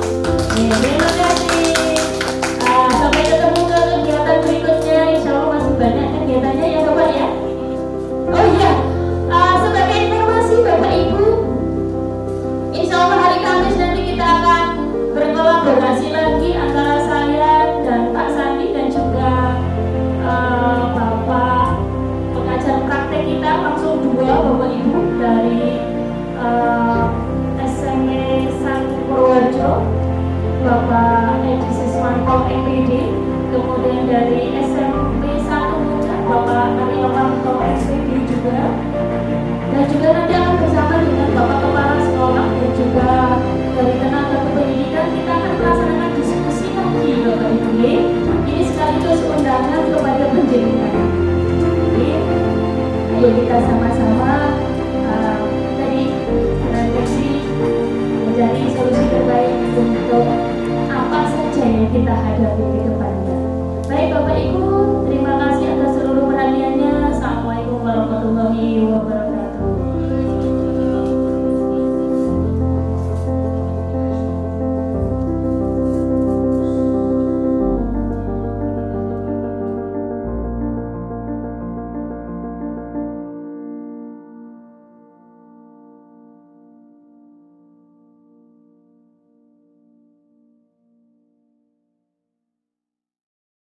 Terima kasih.